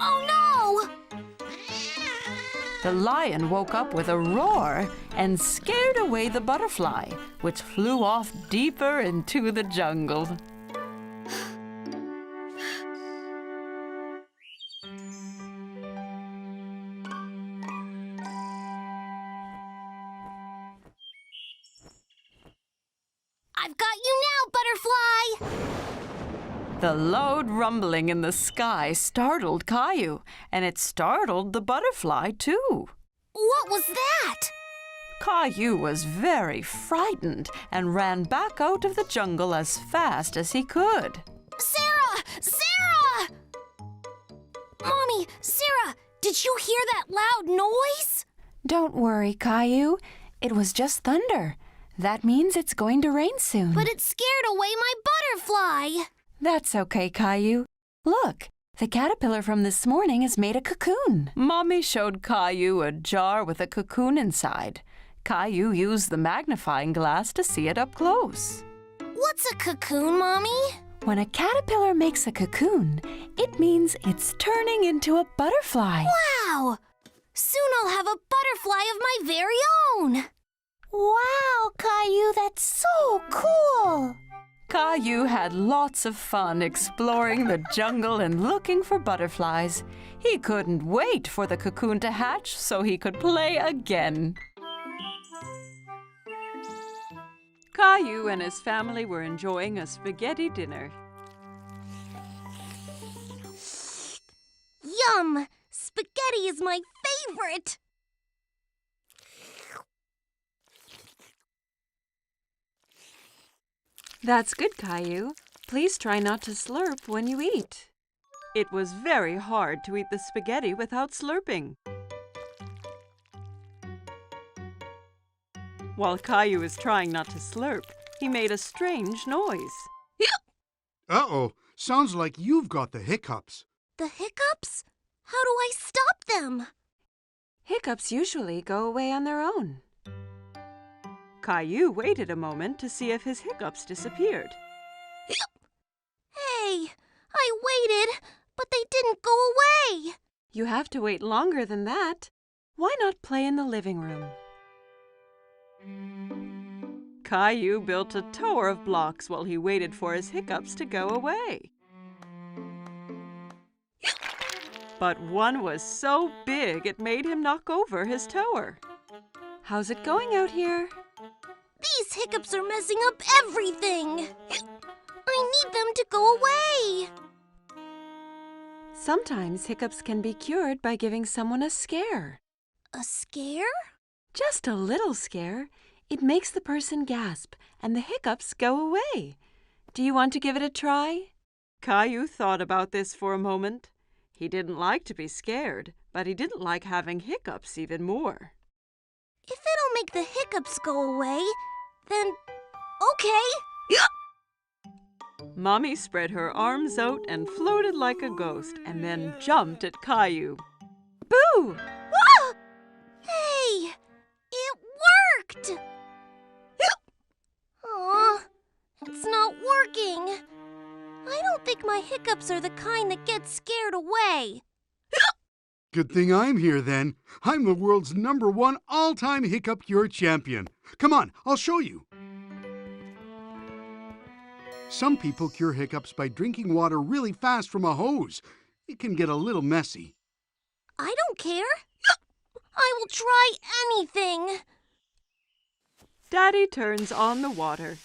Oh no! The lion woke up with a roar and scared away the butterfly, which flew off deeper into the jungle. I've got you now, butterfly! The loud rumbling in the sky startled Caillou, and it startled the butterfly too. What was that? Caillou was very frightened and ran back out of the jungle as fast as he could. Sarah! Sarah! Mommy, Sarah, did you hear that loud noise? Don't worry, Caillou. It was just thunder. That means it's going to rain soon. But it scared away my butterfly. That's okay, Caillou. Look, the caterpillar from this morning has made a cocoon. Mommy showed Caillou a jar with a cocoon inside. Caillou used the magnifying glass to see it up close. What's a cocoon, Mommy? When a caterpillar makes a cocoon, it means it's turning into a butterfly. Wow! Soon I'll have a butterfly of my very own. Wow, Caillou, that's so cool! Caillou had lots of fun exploring the jungle and looking for butterflies. He couldn't wait for the cocoon to hatch so he could play again. Caillou and his family were enjoying a spaghetti dinner. Yum! Spaghetti is my favorite! That's good, Caillou. Please try not to slurp when you eat. It was very hard to eat the spaghetti without slurping. While Caillou was trying not to slurp, he made a strange noise. Uh-oh, sounds like you've got the hiccups. The hiccups? How do I stop them? Hiccups usually go away on their own. Caillou waited a moment to see if his hiccups disappeared. Hey, I waited, but they didn't go away. You have to wait longer than that. Why not play in the living room? Caillou built a tower of blocks while he waited for his hiccups to go away. But one was so big it made him knock over his tower. How's it going out here? These hiccups are messing up everything. I need them to go away. Sometimes hiccups can be cured by giving someone a scare. A scare? Just a little scare. It makes the person gasp and the hiccups go away. Do you want to give it a try? Caillou thought about this for a moment. He didn't like to be scared, but he didn't like having hiccups even more. If it'll make the hiccups go away, then okay. Mommy spread her arms out and floated like a ghost and then jumped at Caillou. Boo! Ah! Hey! It worked! Aw, it's not working. I don't think my hiccups are the kind that get scared away. Good thing I'm here then. I'm the world's #1 all-time hiccup cure champion. Come on, I'll show you. Some people cure hiccups by drinking water really fast from a hose. It can get a little messy. I don't care. I will try anything. Daddy turns on the water.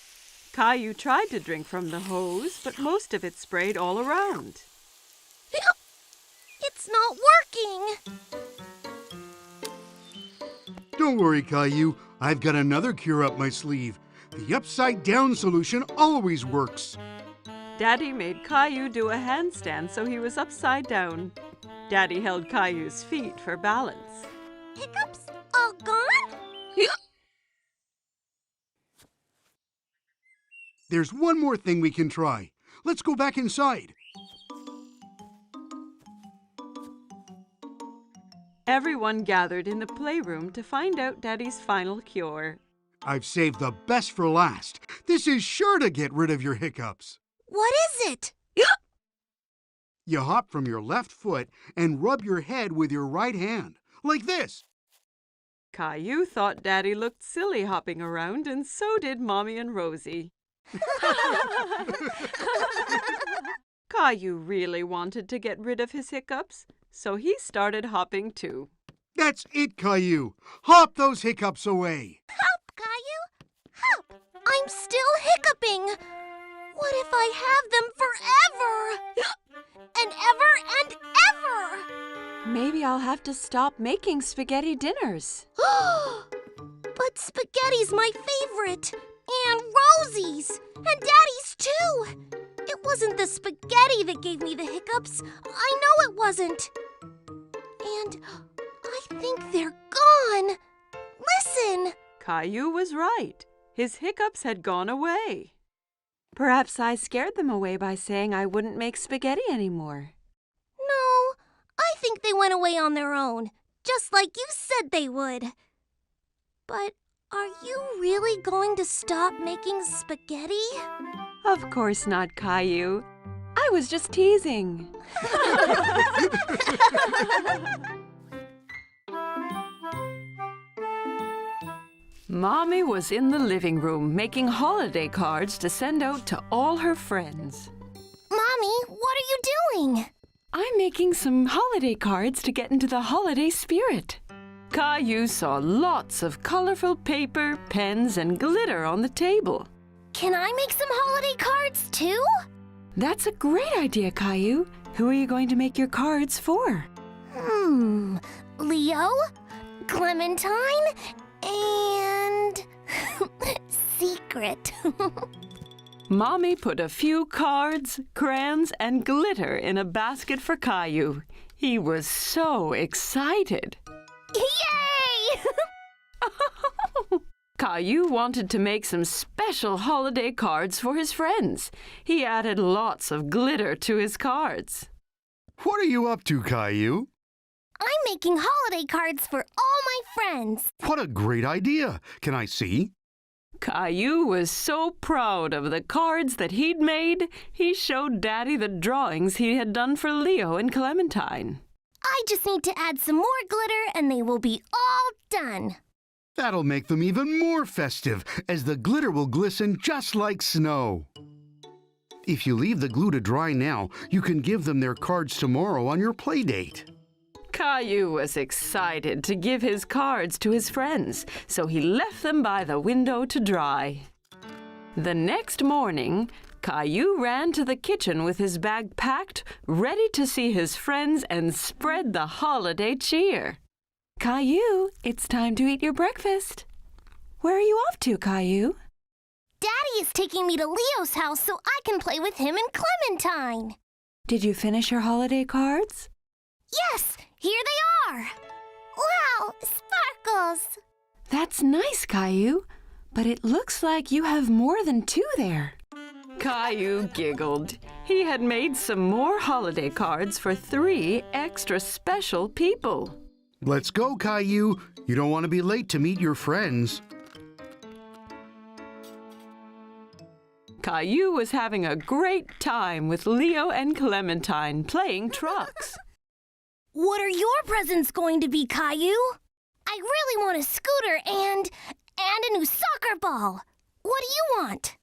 Caillou tried to drink from the hose, but most of it sprayed all around. It's not working. Don't worry, Caillou. I've got another cure up my sleeve. The upside-down solution always works. Daddy made Caillou do a handstand so he was upside down. Daddy held Caillou's feet for balance. Hiccups all gone? There's one more thing we can try. Let's go back inside. Everyone gathered in the playroom to find out Daddy's final cure. I've saved the best for last. This is sure to get rid of your hiccups. What is it? You hop from your left foot and rub your head with your right hand, like this. Caillou thought Daddy looked silly hopping around, and so did Mommy and Rosie. Caillou really wanted to get rid of his hiccups, so he started hopping too. That's it, Caillou. Hop those hiccups away. Hop, Caillou! Hop! I'm still hiccuping. What if I have them forever? And ever and ever! Maybe I'll have to stop making spaghetti dinners. But spaghetti's my favorite. And Rosie's. And Daddy's too. It wasn't the spaghetti that gave me the hiccups. I know it wasn't. And I think they're gone. Listen. Caillou was right. His hiccups had gone away. Perhaps I scared them away by saying I wouldn't make spaghetti anymore. No, I think they went away on their own, just like you said they would. But are you really going to stop making spaghetti? Of course not, Caillou. I was just teasing. Mommy was in the living room making holiday cards to send out to all her friends. Mommy, what are you doing? I'm making some holiday cards to get into the holiday spirit. Caillou saw lots of colorful paper, pens, and glitter on the table. Can I make some holiday cards too? That's a great idea, Caillou. Who are you going to make your cards for? Leo, Clementine, and... Secret. Mommy put a few cards, crayons, and glitter in a basket for Caillou. He was so excited. Yay! Caillou wanted to make some special holiday cards for his friends. He added lots of glitter to his cards. What are you up to, Caillou? I'm making holiday cards for all my friends. What a great idea. Can I see? Caillou was so proud of the cards that he'd made, he showed Daddy the drawings he had done for Leo and Clementine. I just need to add some more glitter and they will be all done. That'll make them even more festive, as the glitter will glisten just like snow. If you leave the glue to dry now, you can give them their cards tomorrow on your play date. Caillou was excited to give his cards to his friends, so he left them by the window to dry. The next morning, Caillou ran to the kitchen with his bag packed, ready to see his friends and spread the holiday cheer. Caillou, it's time to eat your breakfast. Where are you off to, Caillou? Daddy is taking me to Leo's house so I can play with him and Clementine. Did you finish your holiday cards? Yes, here they are. Wow, sparkles. That's nice, Caillou, but it looks like you have more than 2 there. Caillou giggled. He had made some more holiday cards for 3 extra special people. Let's go, Caillou. You don't want to be late to meet your friends. Caillou was having a great time with Leo and Clementine playing trucks. What are your presents going to be, Caillou? I really want a scooter and a new soccer ball. What do you want?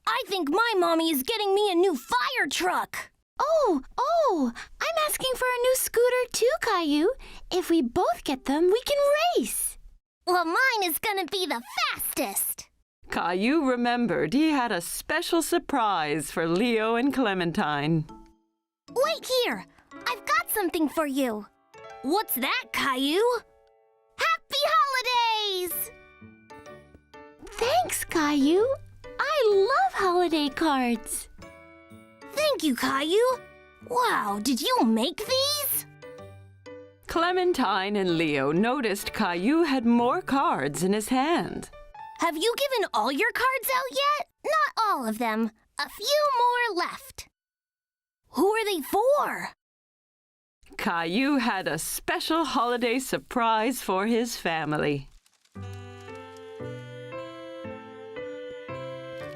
I think my mommy is getting me a new fire truck. Oh, I'm asking for a new scooter too, Caillou. If we both get them, we can race. Well, mine is gonna be the fastest. Caillou remembered he had a special surprise for Leo and Clementine. Wait here. I've got something for you. What's that, Caillou? Happy holidays! Thanks, Caillou. I love holiday cards. Thank you, Caillou. Wow, did you make these? Clementine and Leo noticed Caillou had more cards in his hand. Have you given all your cards out yet? Not all of them. A few more left. Who are they for? Caillou had a special holiday surprise for his family.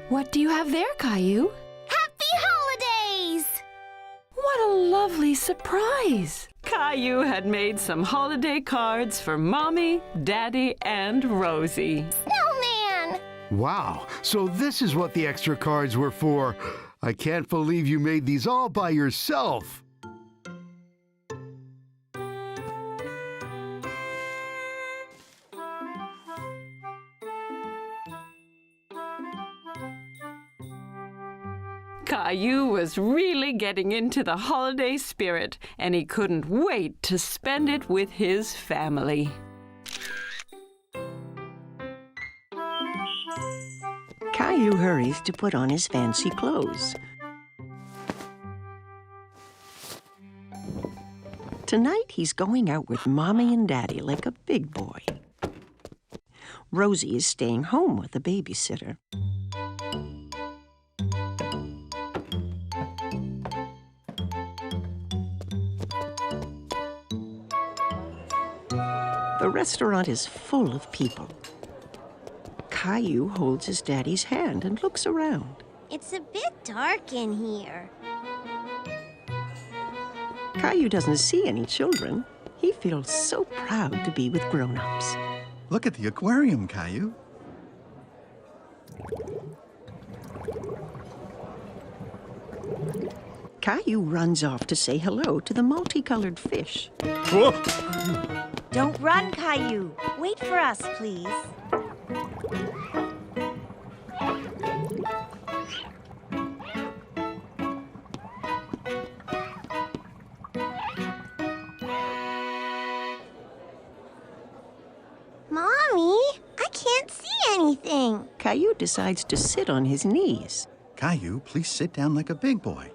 What do you have there, Caillou? Happy holidays! What a lovely surprise! Caillou had made some holiday cards for Mommy, Daddy, and Rosie. Snowman! Wow, so this is what the extra cards were for. I can't believe you made these all by yourself. Caillou was really getting into the holiday spirit, and he couldn't wait to spend it with his family. Caillou hurries to put on his fancy clothes. Tonight he's going out with Mommy and Daddy like a big boy. Rosie is staying home with the babysitter. The restaurant is full of people. Caillou holds his daddy's hand and looks around. It's a bit dark in here. Caillou doesn't see any children. He feels so proud to be with grown-ups. Look at the aquarium, Caillou. Caillou runs off to say hello to the multicolored fish. Whoa! Don't run, Caillou. Wait for us, please. Mommy, I can't see anything. Caillou decides to sit on his knees. Caillou, please sit down like a big boy.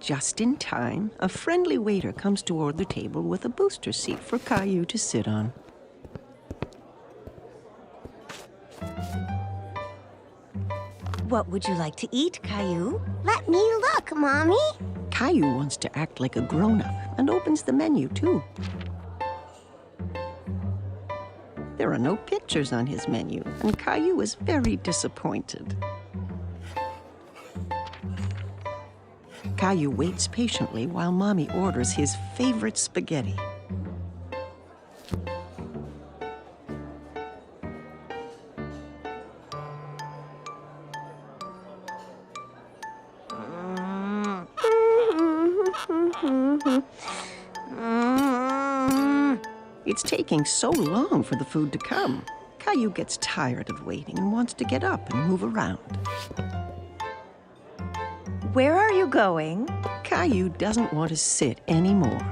Just in time, a friendly waiter comes toward the table with a booster seat for Caillou to sit on. What would you like to eat, Caillou? Let me look, Mommy. Caillou wants to act like a grown-up and opens the menu, too. There are no pictures on his menu, and Caillou is very disappointed. Caillou waits patiently while Mommy orders his favorite spaghetti. It's taking so long for the food to come. Caillou gets tired of waiting and wants to get up and move around. Where are you going? Caillou doesn't want to sit anymore.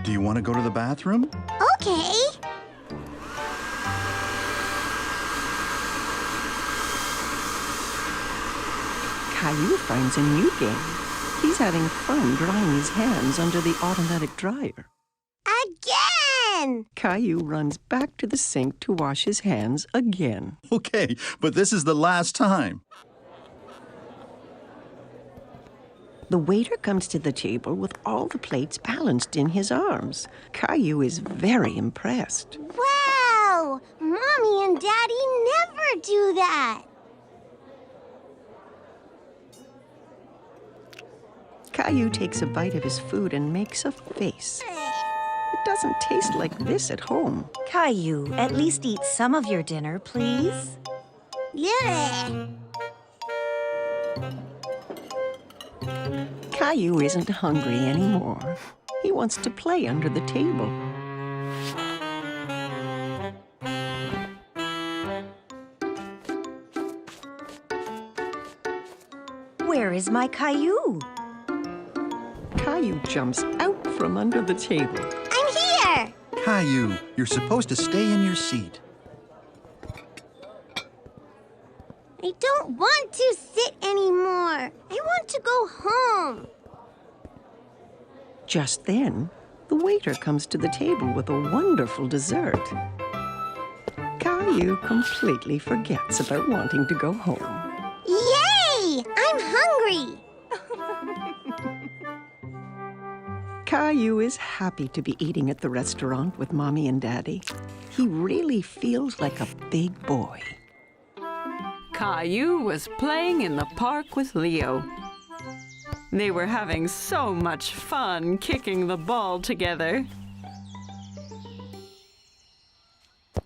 Do you want to go to the bathroom? Okay. Caillou finds a new game. He's having fun drying his hands under the automatic dryer. Again! Caillou runs back to the sink to wash his hands again. Okay, but this is the last time. The waiter comes to the table with all the plates balanced in his arms. Caillou is very impressed. Wow! Mommy and Daddy never do that. Caillou takes a bite of his food and makes a face. It doesn't taste like this at home. Caillou, at least eat some of your dinner, please. Yeah. Caillou isn't hungry anymore. He wants to play under the table. Where is my Caillou? Caillou jumps out from under the table. I'm here! Caillou, you're supposed to stay in your seat. I don't want to sit anymore. I want to go home. Just then, the waiter comes to the table with a wonderful dessert. Caillou completely forgets about wanting to go home. Yay! I'm hungry. Caillou is happy to be eating at the restaurant with Mommy and Daddy. He really feels like a big boy. Caillou was playing in the park with Leo. They were having so much fun kicking the ball together.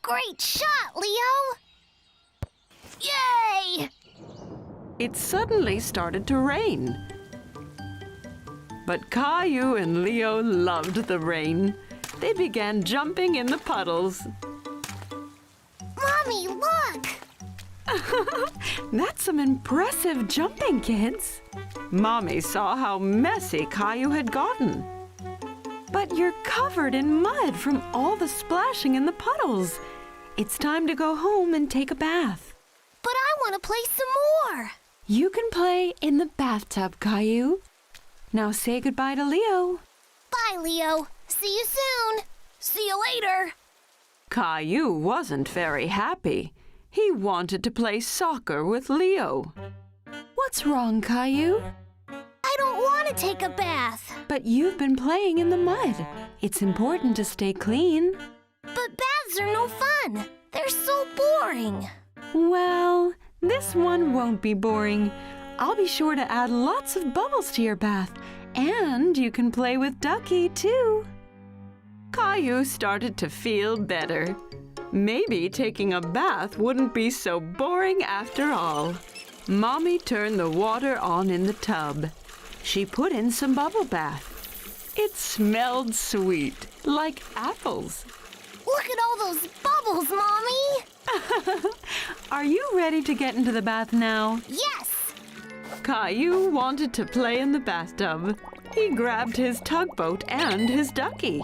Great shot, Leo! Yay! It suddenly started to rain. But Caillou and Leo loved the rain. They began jumping in the puddles. Mommy, look! That's some impressive jumping, kids. Mommy saw how messy Caillou had gotten. But you're covered in mud from all the splashing in the puddles. It's time to go home and take a bath. But I want to play some more. You can play in the bathtub, Caillou. Now say goodbye to Leo. Bye, Leo. See you soon. See you later. Caillou wasn't very happy. He wanted to play soccer with Leo. What's wrong, Caillou? I don't want to take a bath. But you've been playing in the mud. It's important to stay clean. But baths are no fun. They're so boring. Well, this one won't be boring. I'll be sure to add lots of bubbles to your bath. And you can play with Ducky, too. Caillou started to feel better. Maybe taking a bath wouldn't be so boring after all. Mommy turned the water on in the tub. She put in some bubble bath. It smelled sweet, like apples. Look at all those bubbles, Mommy! Are you ready to get into the bath now? Yes! Caillou wanted to play in the bathtub. He grabbed his tugboat and his ducky.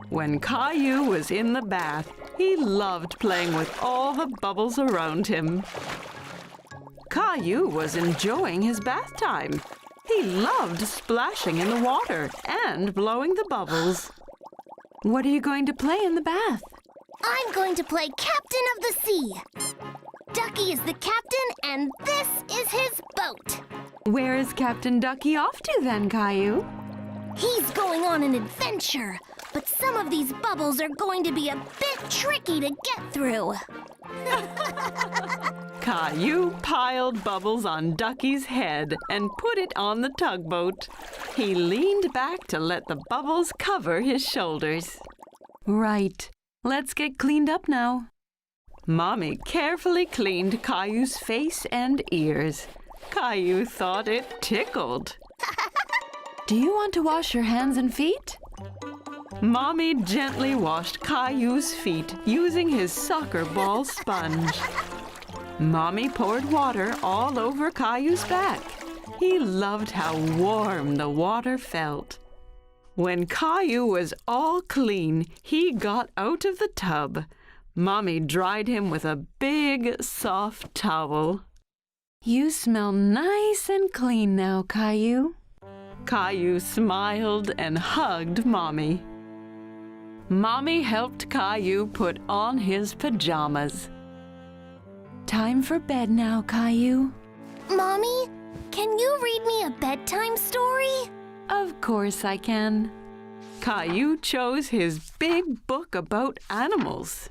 When Caillou was in the bath, he loved playing with all the bubbles around him. Caillou was enjoying his bath time. He loved splashing in the water and blowing the bubbles. What are you going to play in the bath? I'm going to play Captain of the Sea. Ducky is the captain, and this is his boat. Where is Captain Ducky off to then, Caillou? He's going on an adventure, but some of these bubbles are going to be a bit tricky to get through. Caillou piled bubbles on Ducky's head and put it on the tugboat. He leaned back to let the bubbles cover his shoulders. Right, let's get cleaned up now. Mommy carefully cleaned Caillou's face and ears. Caillou thought it tickled. Do you want to wash your hands and feet? Mommy gently washed Caillou's feet using his soccer ball sponge. Mommy poured water all over Caillou's back. He loved how warm the water felt. When Caillou was all clean, he got out of the tub. Mommy dried him with a big, soft towel. You smell nice and clean now, Caillou. Caillou smiled and hugged Mommy. Mommy helped Caillou put on his pajamas. Time for bed now, Caillou. Mommy, can you read me a bedtime story? Of course I can. Caillou chose his big book about animals.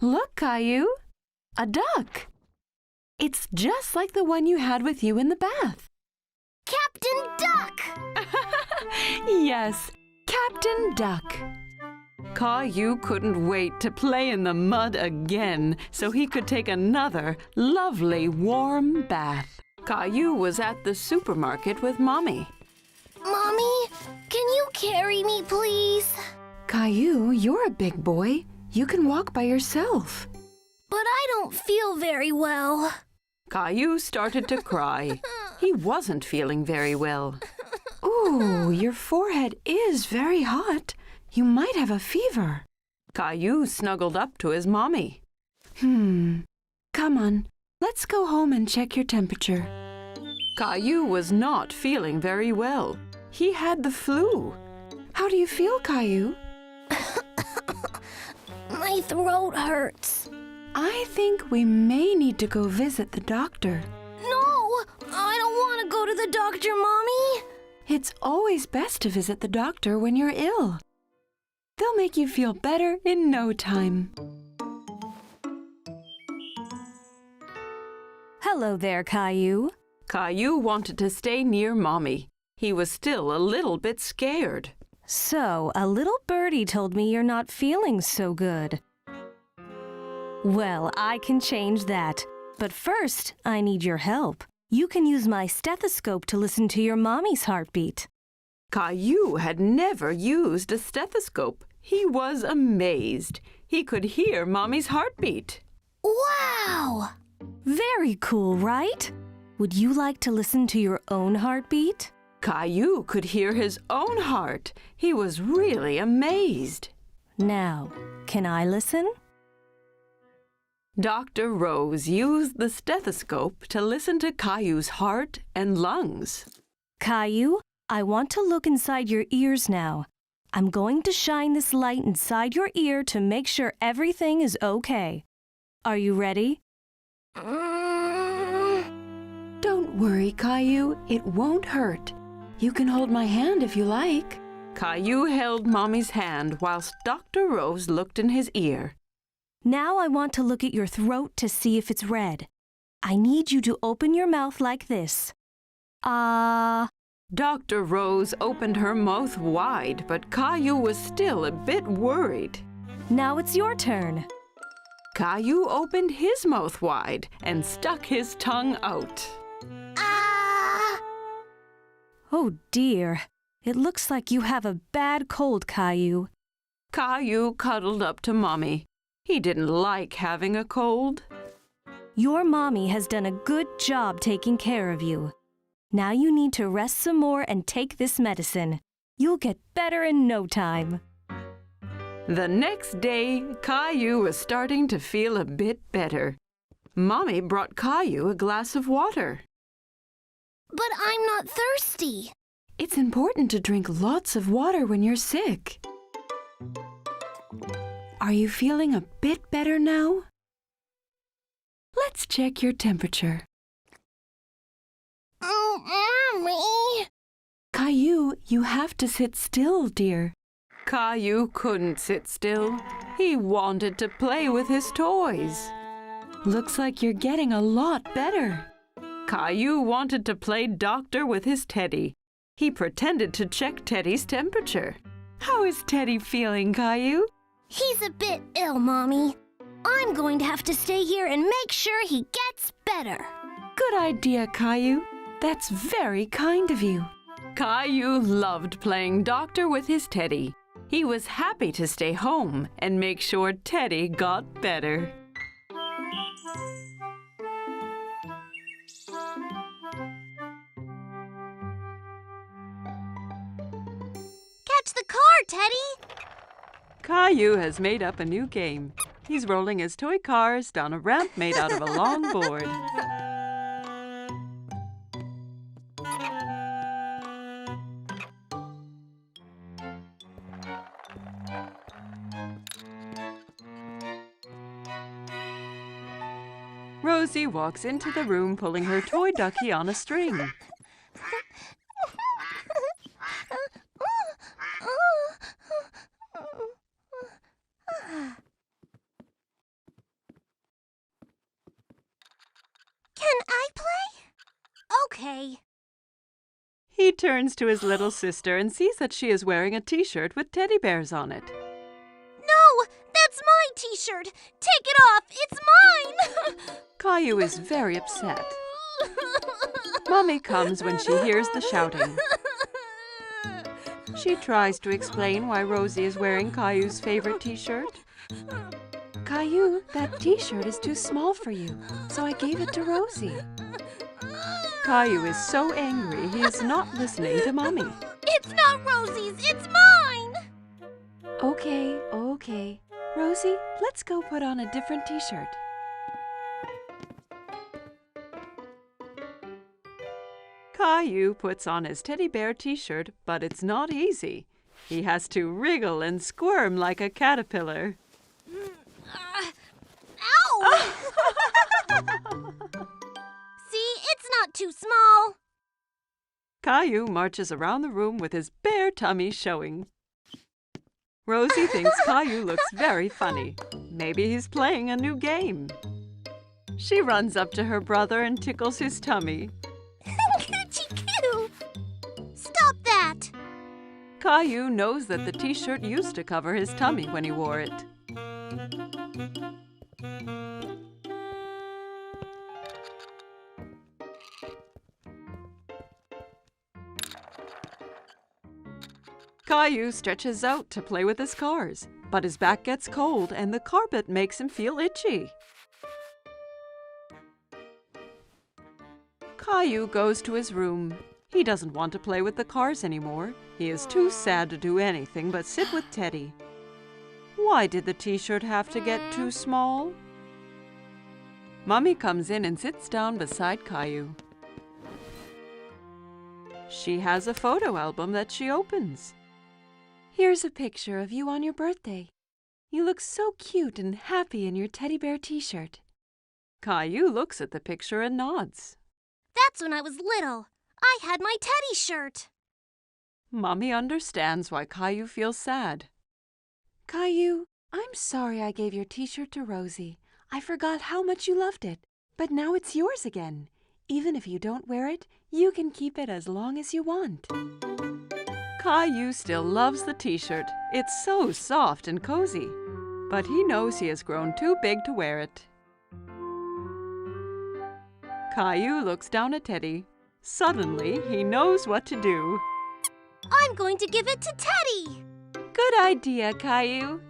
Look, Caillou, a duck. It's just like the one you had with you in the bath. Captain Duck! Yes, Captain Duck. Caillou couldn't wait to play in the mud again so he could take another lovely warm bath. Caillou was at the supermarket with Mommy. Mommy, can you carry me, please? Caillou, you're a big boy. You can walk by yourself. But I don't feel very well. Caillou started to cry. He wasn't feeling very well. Ooh, your forehead is very hot. You might have a fever. Caillou snuggled up to his mommy. Come on, let's go home and check your temperature. Caillou was not feeling very well. He had the flu. How do you feel, Caillou? My throat hurts. I think we may need to go visit the doctor. No, I don't want to go to the doctor, Mommy. It's always best to visit the doctor when you're ill. They'll make you feel better in no time. Hello there, Caillou. Caillou wanted to stay near Mommy. He was still a little bit scared. So, a little birdie told me you're not feeling so good. Well, I can change that. But first, I need your help. You can use my stethoscope to listen to your mommy's heartbeat. Caillou had never used a stethoscope. He was amazed. He could hear Mommy's heartbeat. Wow! Very cool, right? Would you like to listen to your own heartbeat? Caillou could hear his own heart. He was really amazed. Now, can I listen? Dr. Rose used the stethoscope to listen to Caillou's heart and lungs. Caillou, I want to look inside your ears now. I'm going to shine this light inside your ear to make sure everything is okay. Are you ready? Don't worry, Caillou. It won't hurt. You can hold my hand if you like. Caillou held Mommy's hand whilst Dr. Rose looked in his ear. Now I want to look at your throat to see if it's red. I need you to open your mouth like this. Dr. Rose opened her mouth wide, but Caillou was still a bit worried. Now it's your turn. Caillou opened his mouth wide and stuck his tongue out. Oh dear, It looks like you have a bad cold, Caillou. Caillou cuddled up to Mommy. He didn't like having a cold. Your mommy has done a good job taking care of you. Now you need to rest some more and take this medicine. You'll get better in no time. The next day, Caillou was starting to feel a bit better. Mommy brought Caillou a glass of water. But I'm not thirsty. It's important to drink lots of water when you're sick. Are you feeling a bit better now? Let's check your temperature. Mommy! Caillou, you have to sit still, dear. Caillou couldn't sit still. He wanted to play with his toys. Looks like you're getting a lot better. Caillou wanted to play doctor with his Teddy. He pretended to check Teddy's temperature. How is Teddy feeling, Caillou? He's a bit ill, Mommy. I'm going to have to stay here and make sure he gets better. Good idea, Caillou. That's very kind of you. Caillou loved playing doctor with his Teddy. He was happy to stay home and make sure Teddy got better. Catch the car, Teddy! Caillou has made up a new game. He's rolling his toy cars down a ramp made out of a long board. Rosie walks into the room pulling her toy ducky on a string. Can I play? Okay. He turns to his little sister and sees that she is wearing a t-shirt with teddy bears on it. No! That's my t-shirt! Take it off! It's mine! Caillou is very upset. Mommy comes when she hears the shouting. She tries to explain why Rosie is wearing Caillou's favorite t-shirt. Caillou, that t-shirt is too small for you, so I gave it to Rosie. Caillou is so angry he is not listening to Mommy. It's not Rosie's, it's mine! Okay. Rosie, let's go put on a different t-shirt. Caillou puts on his teddy bear t-shirt, but it's not easy. He has to wriggle and squirm like a caterpillar. Ow! See, it's not too small. Caillou marches around the room with his bare tummy showing. Rosie thinks Caillou looks very funny. Maybe he's playing a new game. She runs up to her brother and tickles his tummy. Coochie-coo! Stop that! Caillou knows that the t-shirt used to cover his tummy when he wore it. Caillou stretches out to play with his cars, but his back gets cold and the carpet makes him feel itchy. Caillou goes to his room. He doesn't want to play with the cars anymore. He is too sad to do anything but sit with Teddy. Why did the t-shirt have to get too small? Mommy comes in and sits down beside Caillou. She has a photo album that she opens. Here's a picture of you on your birthday. You look so cute and happy in your teddy bear t-shirt. Caillou looks at the picture and nods. That's when I was little. I had my teddy shirt. Mommy understands why Caillou feels sad. Caillou, I'm sorry I gave your t-shirt to Rosie. I forgot how much you loved it. But now it's yours again. Even if you don't wear it, you can keep it as long as you want. Caillou still loves the t-shirt. It's so soft and cozy. But he knows he has grown too big to wear it. Caillou looks down at Teddy. Suddenly, he knows what to do. I'm going to give it to Teddy. Good idea, Caillou.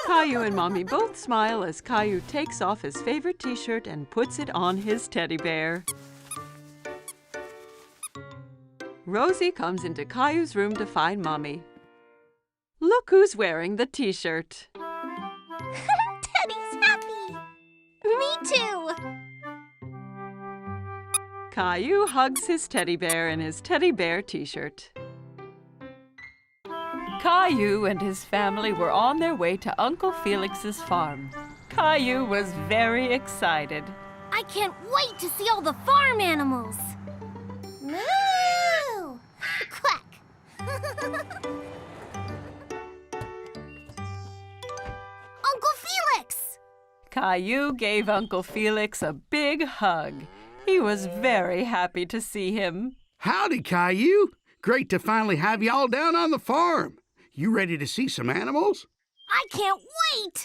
Caillou and Mommy both smile as Caillou takes off his favorite t-shirt and puts it on his teddy bear. Rosie comes into Caillou's room to find Mommy. Look who's wearing the t-shirt. Teddy's happy. Me too. Caillou hugs his teddy bear in his teddy bear t-shirt. Caillou and his family were on their way to Uncle Felix's farm. Caillou was very excited. I can't wait to see all the farm animals. Moo! Quack. Uncle Felix! Caillou gave Uncle Felix a big hug. He was very happy to see him. Howdy, Caillou. Great to finally have you all down on the farm. You ready to see some animals? I can't wait!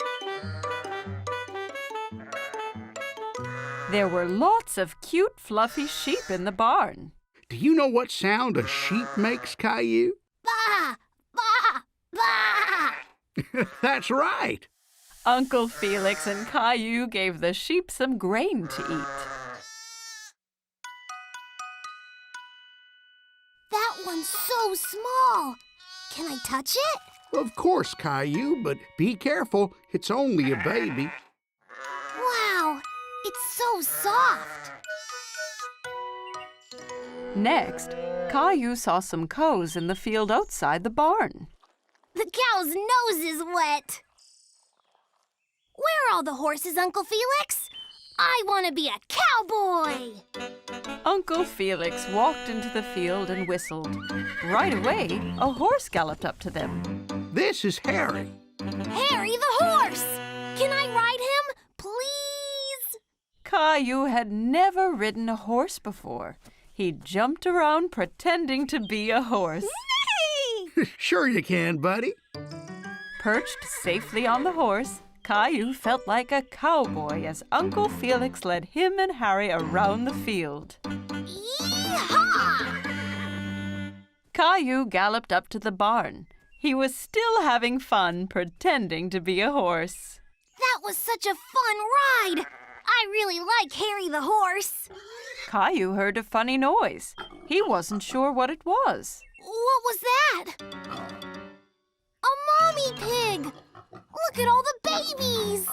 There were lots of cute, fluffy sheep in the barn. Do you know what sound a sheep makes, Caillou? Bah! Bah! Bah! That's right. Uncle Felix and Caillou gave the sheep some grain to eat. That one's so small. Can I touch it? Of course, Caillou, but be careful. It's only a baby. Wow, it's so soft. Next, Caillou saw some cows in the field outside the barn. The cow's nose is wet. Where are all the horses, Uncle Felix? I want to be a cowboy. Uncle Felix walked into the field and whistled. Right away, a horse galloped up to them. This is Harry. Harry the horse! Can I ride him, please? Caillou had never ridden a horse before. He jumped around pretending to be a horse. Sure you can, buddy. Perched safely on the horse, Caillou felt like a cowboy as Uncle Felix led him and Harry around the field. Yee-haw! Caillou galloped up to the barn. He was still having fun pretending to be a horse. That was such a fun ride. I really like Harry the horse. Caillou heard a funny noise. He wasn't sure what it was. What was that? A mommy pig! Look at all the babies!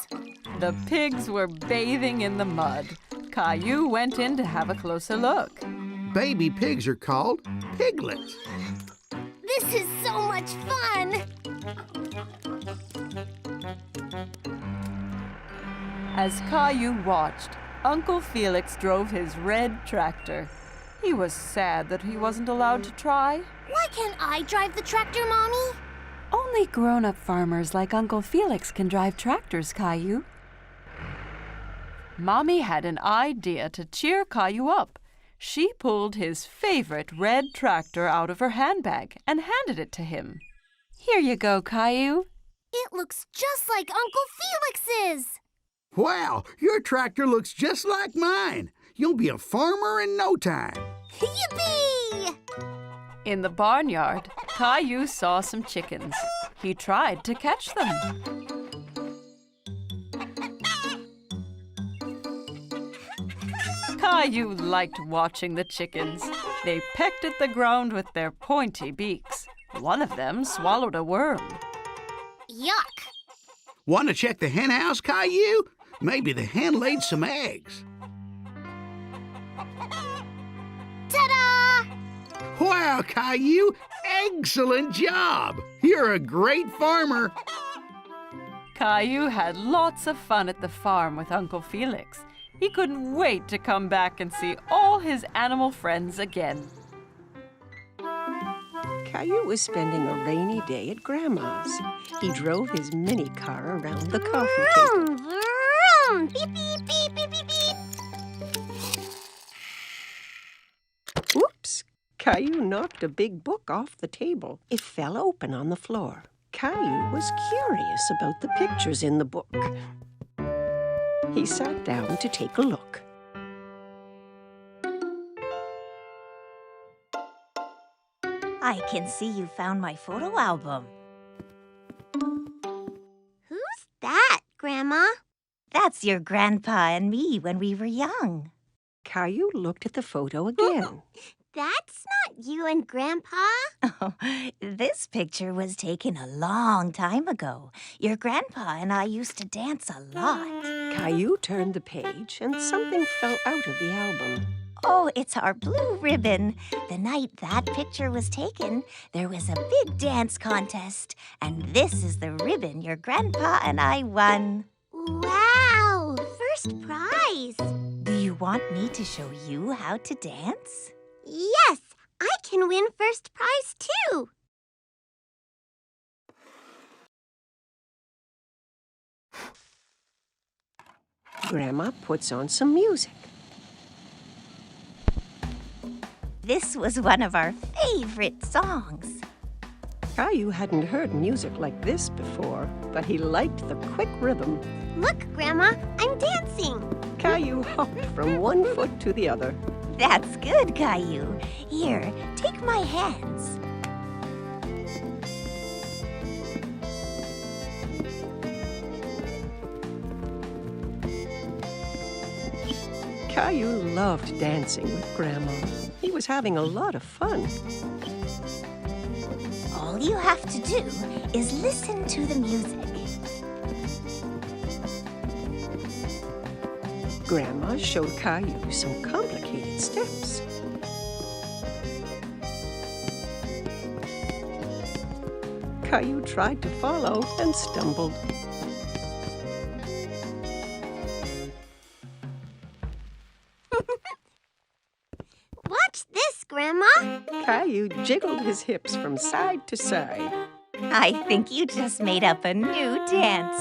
The pigs were bathing in the mud. Caillou went in to have a closer look. Baby pigs are called piglets. This is so much fun! As Caillou watched, Uncle Felix drove his red tractor. He was sad that he wasn't allowed to try. Why can't I drive the tractor, Mommy? Only grown-up farmers like Uncle Felix can drive tractors, Caillou. Mommy had an idea to cheer Caillou up. She pulled his favorite red tractor out of her handbag and handed it to him. Here you go, Caillou. It looks just like Uncle Felix's. Wow, your tractor looks just like mine. You'll be a farmer in no time. Yippee! In the barnyard, Caillou saw some chickens. He tried to catch them. Caillou liked watching the chickens. They pecked at the ground with their pointy beaks. One of them swallowed a worm. Yuck! Want to check the hen house, Caillou? Maybe the hen laid some eggs. Ta-da! Wow, Caillou! Excellent job! You're a great farmer. Caillou had lots of fun at the farm with Uncle Felix. He couldn't wait to come back and see all his animal friends again. Caillou was spending a rainy day at Grandma's. He drove his mini car around the coffee table. Vroom, vroom. Beep, beep, beep, beep, beep, beep. Whoops! Caillou knocked a big book off the table. It fell open on the floor. Caillou was curious about the pictures in the book. He sat down to take a look. I can see you found my photo album. Who's that, Grandma? That's your grandpa and me when we were young. Caillou looked at the photo again. That's not you and Grandpa. Oh, this picture was taken a long time ago. Your grandpa and I used to dance a lot. Caillou turned the page and something fell out of the album. Oh, it's our blue ribbon. The night that picture was taken, there was a big dance contest. And this is the ribbon your grandpa and I won. Wow! First prize! Do you want me to show you how to dance? Yes! I can win first prize, too! Grandma puts on some music. This was one of our favorite songs. Caillou hadn't heard music like this before, but he liked the quick rhythm. Look, Grandma, I'm dancing! Caillou hopped from one foot to the other. That's good, Caillou. Here, take my hands. Caillou loved dancing with Grandma. He was having a lot of fun. All you have to do is listen to the music. Grandma showed Caillou some complicated steps. Caillou tried to follow and stumbled. Watch this, Grandma! Caillou jiggled his hips from side to side. I think you just made up a new dance.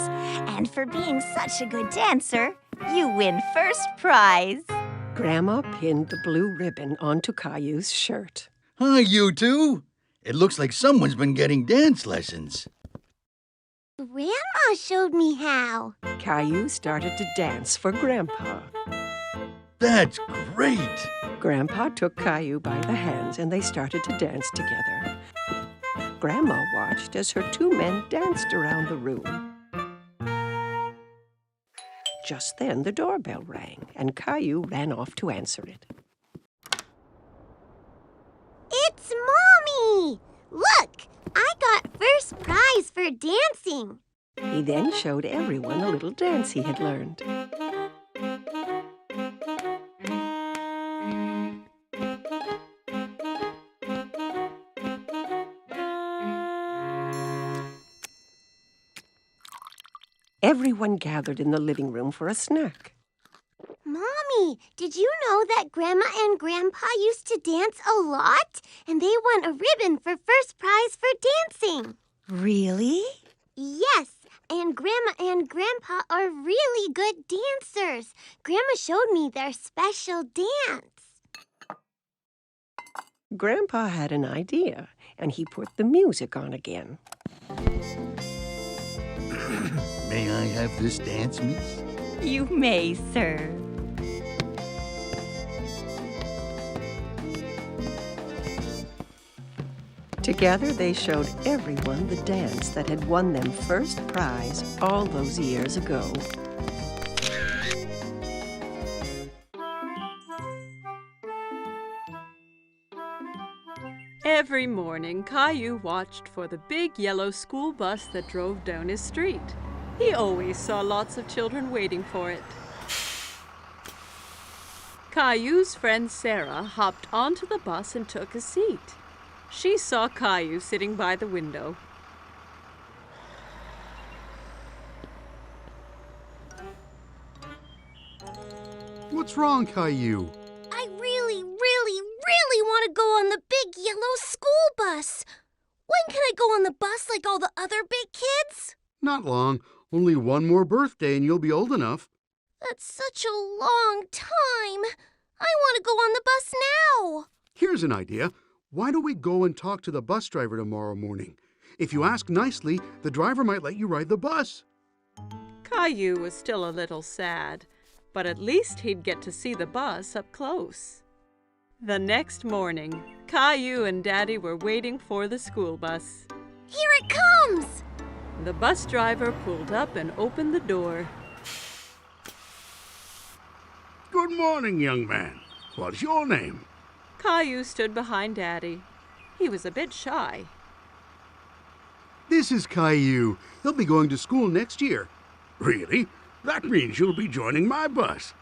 And for being such a good dancer, you win first prize. Grandma pinned the blue ribbon onto Caillou's shirt. Hi, you two. It looks like someone's been getting dance lessons. Grandma showed me how. Caillou started to dance for Grandpa. That's great. Grandpa took Caillou by the hands and they started to dance together. Grandma watched as her two men danced around the room. Just then the doorbell rang and Caillou ran off to answer it. It's Mommy! Look, I got first prize for dancing. He then showed everyone a little dance he had learned. Everyone gathered in the living room for a snack. Mommy, did you know that Grandma and Grandpa used to dance a lot? And they won a ribbon for first prize for dancing. Really? Yes, and Grandma and Grandpa are really good dancers. Grandma showed me their special dance. Grandpa had an idea, and he put the music on again. May I have this dance, miss? You may, sir. Together, they showed everyone the dance that had won them first prize all those years ago. Every morning, Caillou watched for the big yellow school bus that drove down his street. He always saw lots of children waiting for it. Caillou's friend Sarah hopped onto the bus and took a seat. She saw Caillou sitting by the window. What's wrong, Caillou? I really want to go on the big yellow school bus. When can I go on the bus like all the other big kids? Not long. Only one more birthday and you'll be old enough. That's such a long time. I want to go on the bus now. Here's an idea. Why don't we go and talk to the bus driver tomorrow morning? If you ask nicely, the driver might let you ride the bus. Caillou was still a little sad, but at least he'd get to see the bus up close. The next morning, Caillou and Daddy were waiting for the school bus. Here it comes! The bus driver pulled up and opened the door. Good morning, young man. What's your name? Caillou stood behind Daddy. He was a bit shy. This is Caillou. He'll be going to school next year. Really? That means you'll be joining my bus.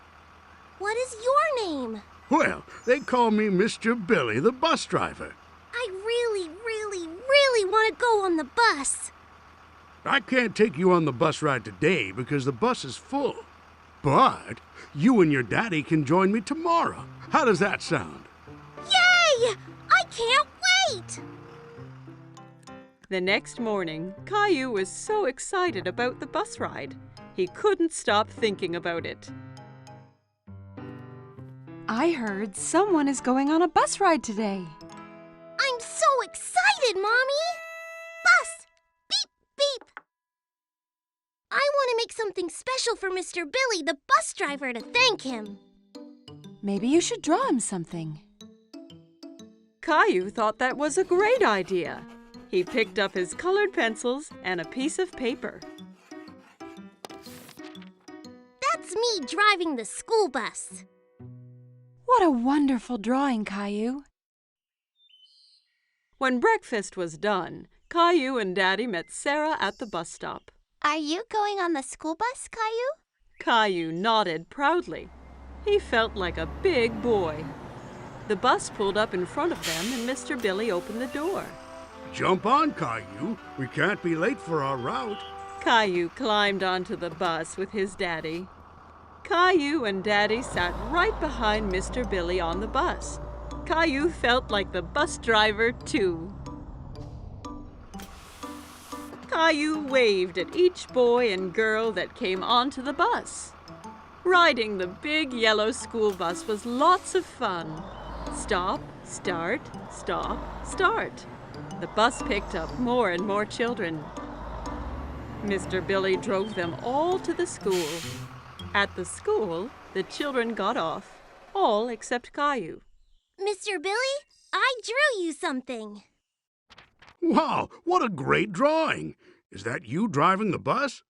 What is your name? Well, they call me Mr. Billy, the bus driver. I really want to go on the bus. I can't take you on the bus ride today because the bus is full. But you and your daddy can join me tomorrow. How does that sound? Yay! I can't wait! The next morning, Caillou was so excited about the bus ride. He couldn't stop thinking about it. I heard someone is going on a bus ride today. I'm so excited, Mommy! Bus! Beep, beep! I want to make something special for Mr. Billy, the bus driver, to thank him. Maybe you should draw him something. Caillou thought that was a great idea. He picked up his colored pencils and a piece of paper. That's me driving the school bus. What a wonderful drawing, Caillou. When breakfast was done, Caillou and Daddy met Sarah at the bus stop. Are you going on the school bus, Caillou? Caillou nodded proudly. He felt like a big boy. The bus pulled up in front of them and Mr. Billy opened the door. Jump on, Caillou. We can't be late for our route. Caillou climbed onto the bus with his daddy. Caillou and Daddy sat right behind Mr. Billy on the bus. Caillou felt like the bus driver, too. Caillou waved at each boy and girl that came onto the bus. Riding the big yellow school bus was lots of fun. Stop, start, stop, start. The bus picked up more and more children. Mr. Billy drove them all to the school. At the school, the children got off, all except Caillou. Mr. Billy, I drew you something. Wow, what a great drawing. Is that you driving the bus?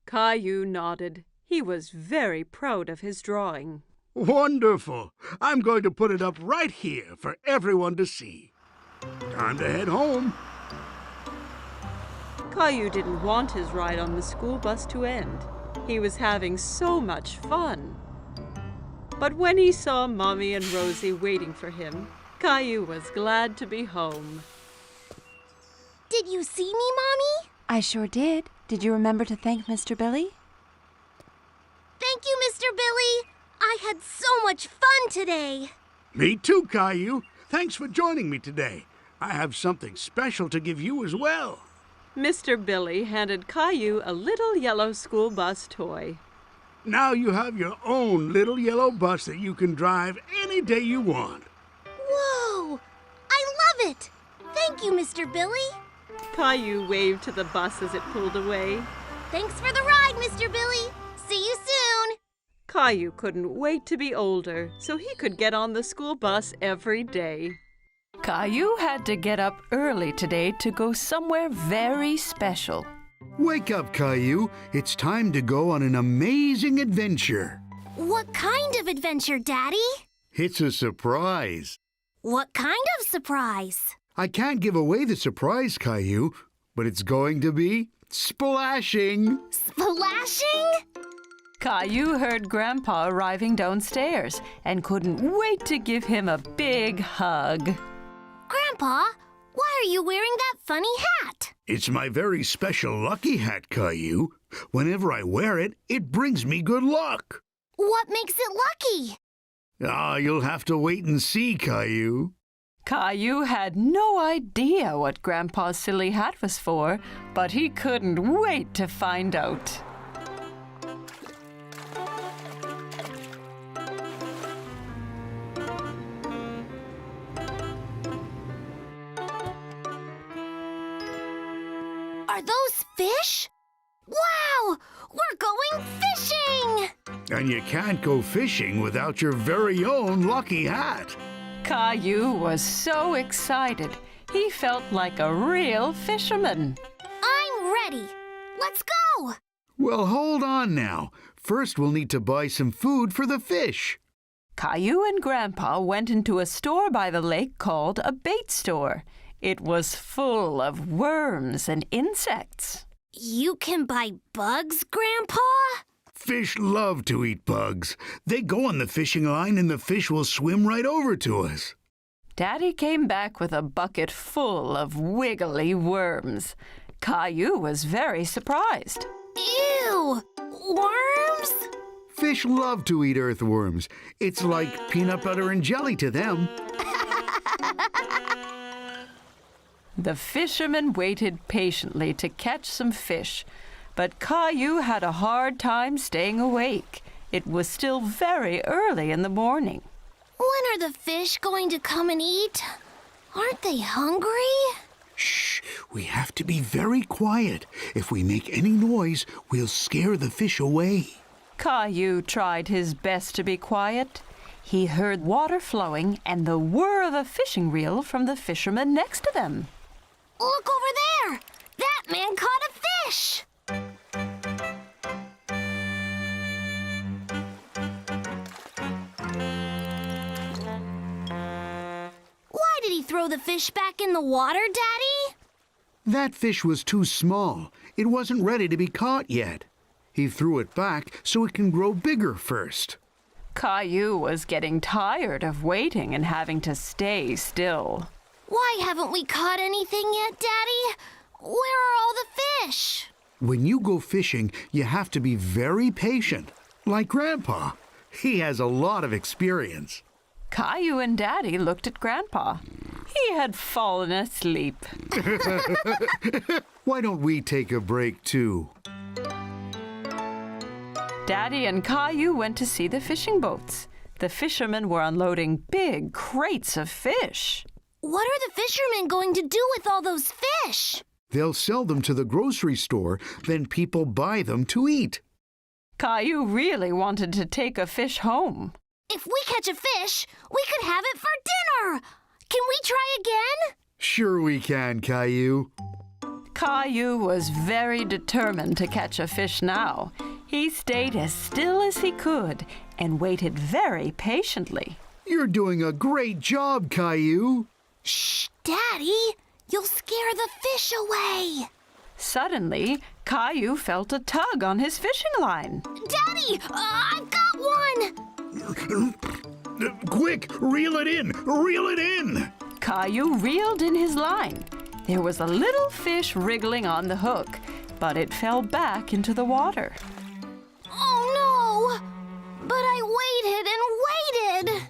Caillou nodded. He was very proud of his drawing. Wonderful. I'm going to put it up right here for everyone to see. Time to head home. Caillou didn't want his ride on the school bus to end. He was having so much fun. But when he saw Mommy and Rosie waiting for him, Caillou was glad to be home. Did you see me, Mommy? I sure did. Did you remember to thank Mr. Billy? Thank you, Mr. Billy. I had so much fun today. Me too, Caillou. Thanks for joining me today. I have something special to give you as well. Mr. Billy handed Caillou a little yellow school bus toy. Now you have your own little yellow bus that you can drive any day you want. Whoa! I love it! Thank you, Mr. Billy. Caillou waved to the bus as it pulled away. Thanks for the ride, Mr. Billy. See you soon. Caillou couldn't wait to be older so he could get on the school bus every day. Caillou had to get up early today to go somewhere very special. Wake up, Caillou. It's time to go on an amazing adventure. What kind of adventure, Daddy? It's a surprise. What kind of surprise? I can't give away the surprise, Caillou, but it's going to be splashing. Splashing? Caillou heard Grandpa arriving downstairs and couldn't wait to give him a big hug. Grandpa, why are you wearing that funny hat? It's my very special lucky hat, Caillou. Whenever I wear it, it brings me good luck. What makes it lucky? You'll have to wait and see, Caillou. Caillou had no idea what Grandpa's silly hat was for, but he couldn't wait to find out. Are those fish? Wow! We're going fishing! And you can't go fishing without your very own lucky hat. Caillou was so excited. He felt like a real fisherman. I'm ready. Let's go! Well, hold on now. First, we'll need to buy some food for the fish. Caillou and Grandpa went into a store by the lake called a bait store. It was full of worms and insects. You can buy bugs, Grandpa? Fish love to eat bugs. They go on the fishing line and the fish will swim right over to us. Daddy came back with a bucket full of wiggly worms. Caillou was very surprised. Ew! Worms? Fish love to eat earthworms. It's like peanut butter and jelly to them. The fisherman waited patiently to catch some fish, but Caillou had a hard time staying awake. It was still very early in the morning. When are the fish going to come and eat? Aren't they hungry? Shh, we have to be very quiet. If we make any noise, we'll scare the fish away. Caillou tried his best to be quiet. He heard water flowing and the whir of a fishing reel from the fisherman next to them. Look over there! That man caught a fish! Why did he throw the fish back in the water, Daddy? That fish was too small. It wasn't ready to be caught yet. He threw it back so it can grow bigger first. Caillou was getting tired of waiting and having to stay still. Why haven't we caught anything yet, Daddy? Where are all the fish? When you go fishing, you have to be very patient. Like Grandpa. He has a lot of experience. Caillou and Daddy looked at Grandpa. He had fallen asleep. Why don't we take a break, too? Daddy and Caillou went to see the fishing boats. The fishermen were unloading big crates of fish. What are the fishermen going to do with all those fish? They'll sell them to the grocery store, then people buy them to eat. Caillou really wanted to take a fish home. If we catch a fish, we could have it for dinner! Can we try again? Sure we can, Caillou. Caillou was very determined to catch a fish now. He stayed as still as he could and waited very patiently. You're doing a great job, Caillou. Shh, Daddy! You'll scare the fish away! Suddenly, Caillou felt a tug on his fishing line. Daddy! I've got one! Quick, reel it in! Reel it in! Caillou reeled in his line. There was a little fish wriggling on the hook, but it fell back into the water. Oh no! But I waited and waited!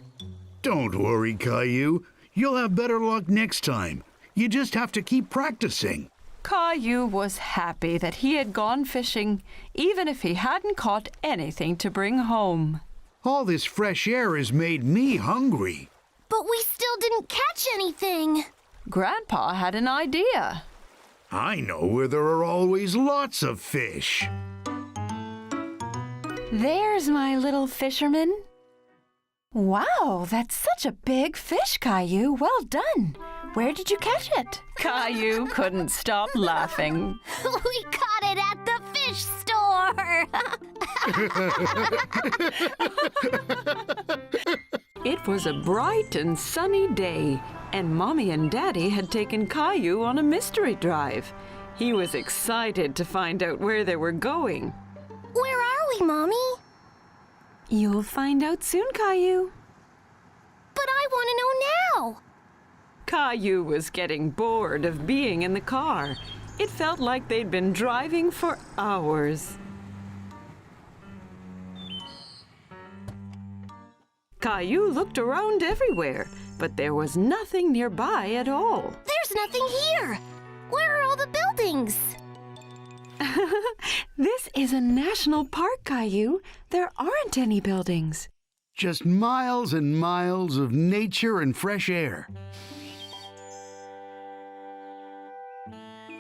Don't worry, Caillou. You'll have better luck next time. You just have to keep practicing. Caillou was happy that he had gone fishing, even if he hadn't caught anything to bring home. All this fresh air has made me hungry. But we still didn't catch anything. Grandpa had an idea. I know where there are always lots of fish. There's my little fisherman. Wow, that's such a big fish, Caillou. Well done. Where did you catch it? Caillou couldn't stop laughing. We caught it at the fish store! It was a bright and sunny day, and Mommy and Daddy had taken Caillou on a mystery drive. He was excited to find out where they were going. Where are we, Mommy? You'll find out soon, Caillou. But I want to know now. Caillou was getting bored of being in the car. It felt like they'd been driving for hours. Caillou looked around everywhere, but there was nothing nearby at all. There's nothing here. Where are all the buildings? This is a national park, Caillou. There aren't any buildings. Just miles and miles of nature and fresh air.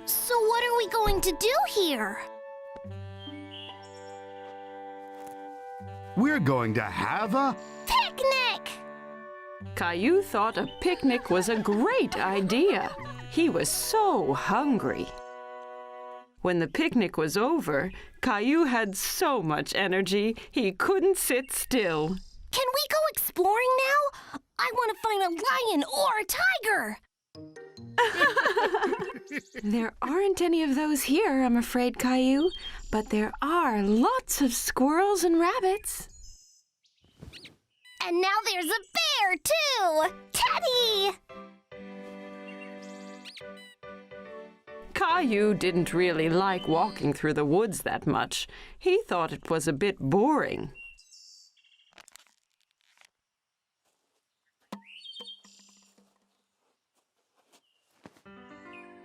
So what are we going to do here? We're going to have a Picnic! Caillou thought a picnic was a great idea. He was so hungry. When the picnic was over, Caillou had so much energy he couldn't sit still. Can we go exploring now? I want to find a lion or a tiger. There aren't any of those here, I'm afraid, Caillou, but there are lots of squirrels and rabbits. And now there's a bear, too! Teddy! Caillou didn't really like walking through the woods that much. He thought it was a bit boring.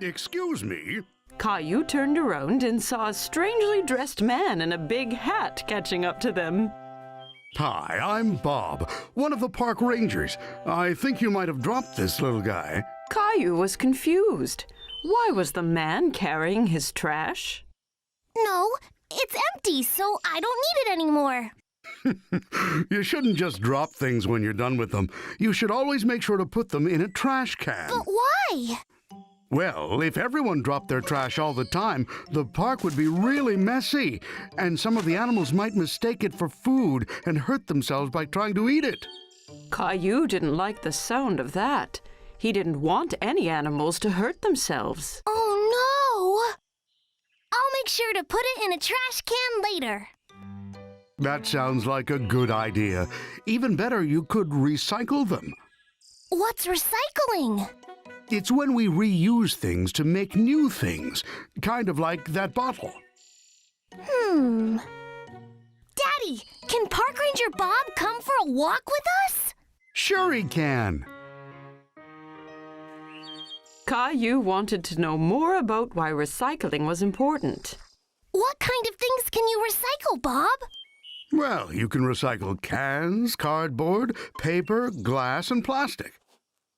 Excuse me? Caillou turned around and saw a strangely dressed man in a big hat catching up to them. Hi, I'm Bob, one of the park rangers. I think you might have dropped this little guy. Caillou was confused. Why was the man carrying his trash? No, it's empty, so I don't need it anymore. You shouldn't just drop things when you're done with them. You should always make sure to put them in a trash can. But why? Well, if everyone dropped their trash all the time, the park would be really messy, and some of the animals might mistake it for food and hurt themselves by trying to eat it. Caillou didn't like the sound of that. He didn't want any animals to hurt themselves. Oh, no! I'll make sure to put it in a trash can later. That sounds like a good idea. Even better, you could recycle them. What's recycling? It's when we reuse things to make new things, kind of like that bottle. Daddy, can Park Ranger Bob come for a walk with us? Sure he can. Caillou wanted to know more about why recycling was important. What kind of things can you recycle, Bob? Well, you can recycle cans, cardboard, paper, glass, and plastic.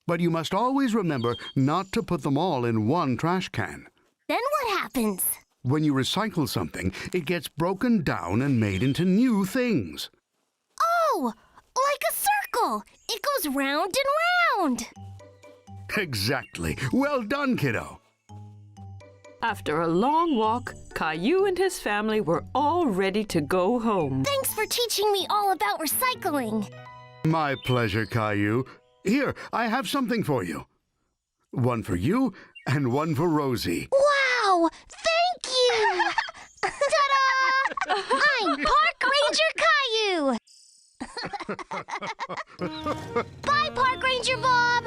But you must always remember not to put them all in one trash can. Then what happens? When you recycle something, it gets broken down and made into new things. Oh, like a circle. It goes round and round. Exactly. Well done, kiddo. After a long walk, Caillou and his family were all ready to go home. Thanks for teaching me all about recycling. My pleasure, Caillou. Here, I have something for you. One for you and one for Rosie. Wow! Thank you! Ta-da! I'm Park Ranger Caillou! Bye, Park Ranger Bob!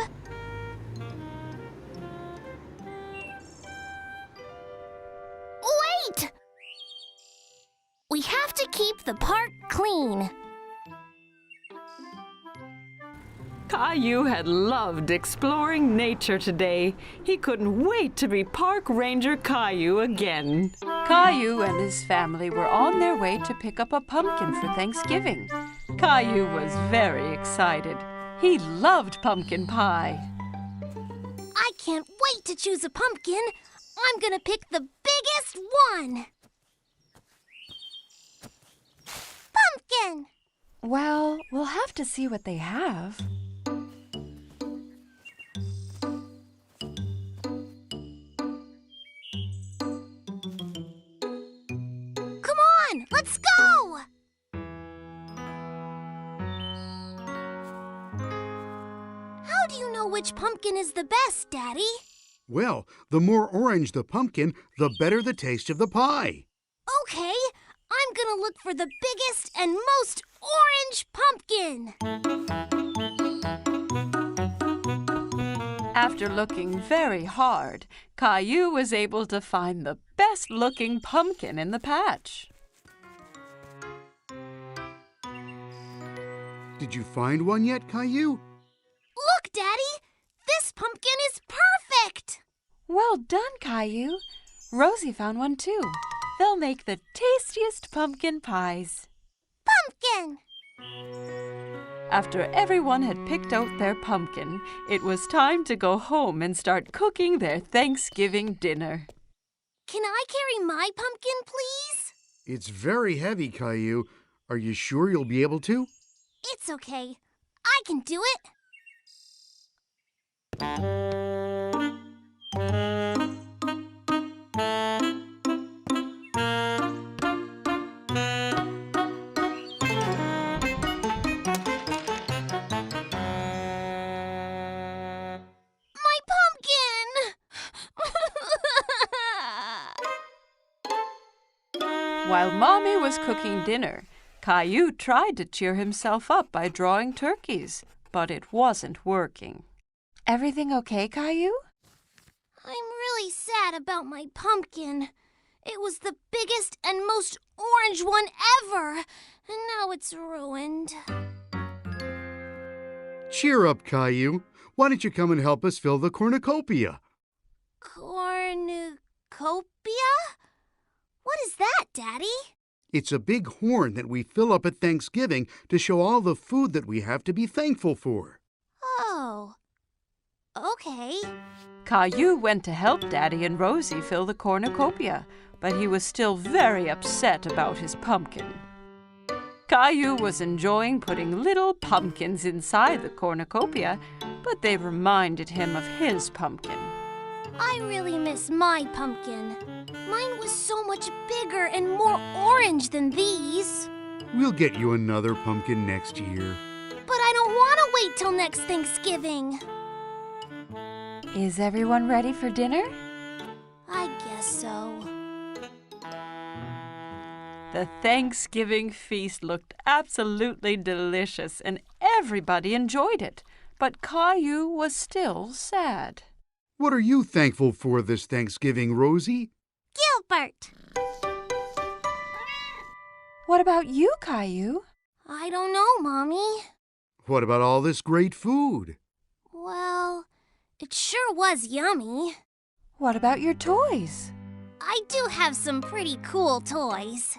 Wait! We have to keep the park clean. Caillou had loved exploring nature today. He couldn't wait to be Park Ranger Caillou again. Caillou and his family were on their way to pick up a pumpkin for Thanksgiving. Caillou was very excited. He loved pumpkin pie. I can't wait to choose a pumpkin. I'm gonna pick the biggest one. Pumpkin! Well, we'll have to see what they have. Come on, let's go! How do you know which pumpkin is the best, Daddy? Well, the more orange the pumpkin, the better the taste of the pie. Okay, I'm gonna look for the biggest and most orange pumpkin. After looking very hard, Caillou was able to find the best-looking pumpkin in the patch. Did you find one yet, Caillou? Look, Daddy! This pumpkin is perfect! Well done, Caillou. Rosie found one too. They'll make the tastiest pumpkin pies. Pumpkin! After everyone had picked out their pumpkin, it was time to go home and start cooking their Thanksgiving dinner. Can I carry my pumpkin, please? It's very heavy, Caillou. Are you sure you'll be able to? It's okay. I can do it. My pumpkin! While Mommy was cooking dinner, Caillou tried to cheer himself up by drawing turkeys, but it wasn't working. Everything okay, Caillou? I'm really sad about my pumpkin. It was the biggest and most orange one ever, and now it's ruined. Cheer up, Caillou. Why don't you come and help us fill the cornucopia? Cornucopia? What is that, Daddy? It's a big horn that we fill up at Thanksgiving to show all the food that we have to be thankful for. Oh, okay. Caillou went to help Daddy and Rosie fill the cornucopia, but he was still very upset about his pumpkin. Caillou was enjoying putting little pumpkins inside the cornucopia, but they reminded him of his pumpkin. I really miss my pumpkin. Mine was so much bigger and more orange than these. We'll get you another pumpkin next year. But I don't want to wait till next Thanksgiving. Is everyone ready for dinner? I guess so. The Thanksgiving feast looked absolutely delicious, and everybody enjoyed it. But Caillou was still sad. What are you thankful for this Thanksgiving, Rosie? Gilbert! What about you, Caillou? I don't know, Mommy. What about all this great food? Well, it sure was yummy. What about your toys? I do have some pretty cool toys.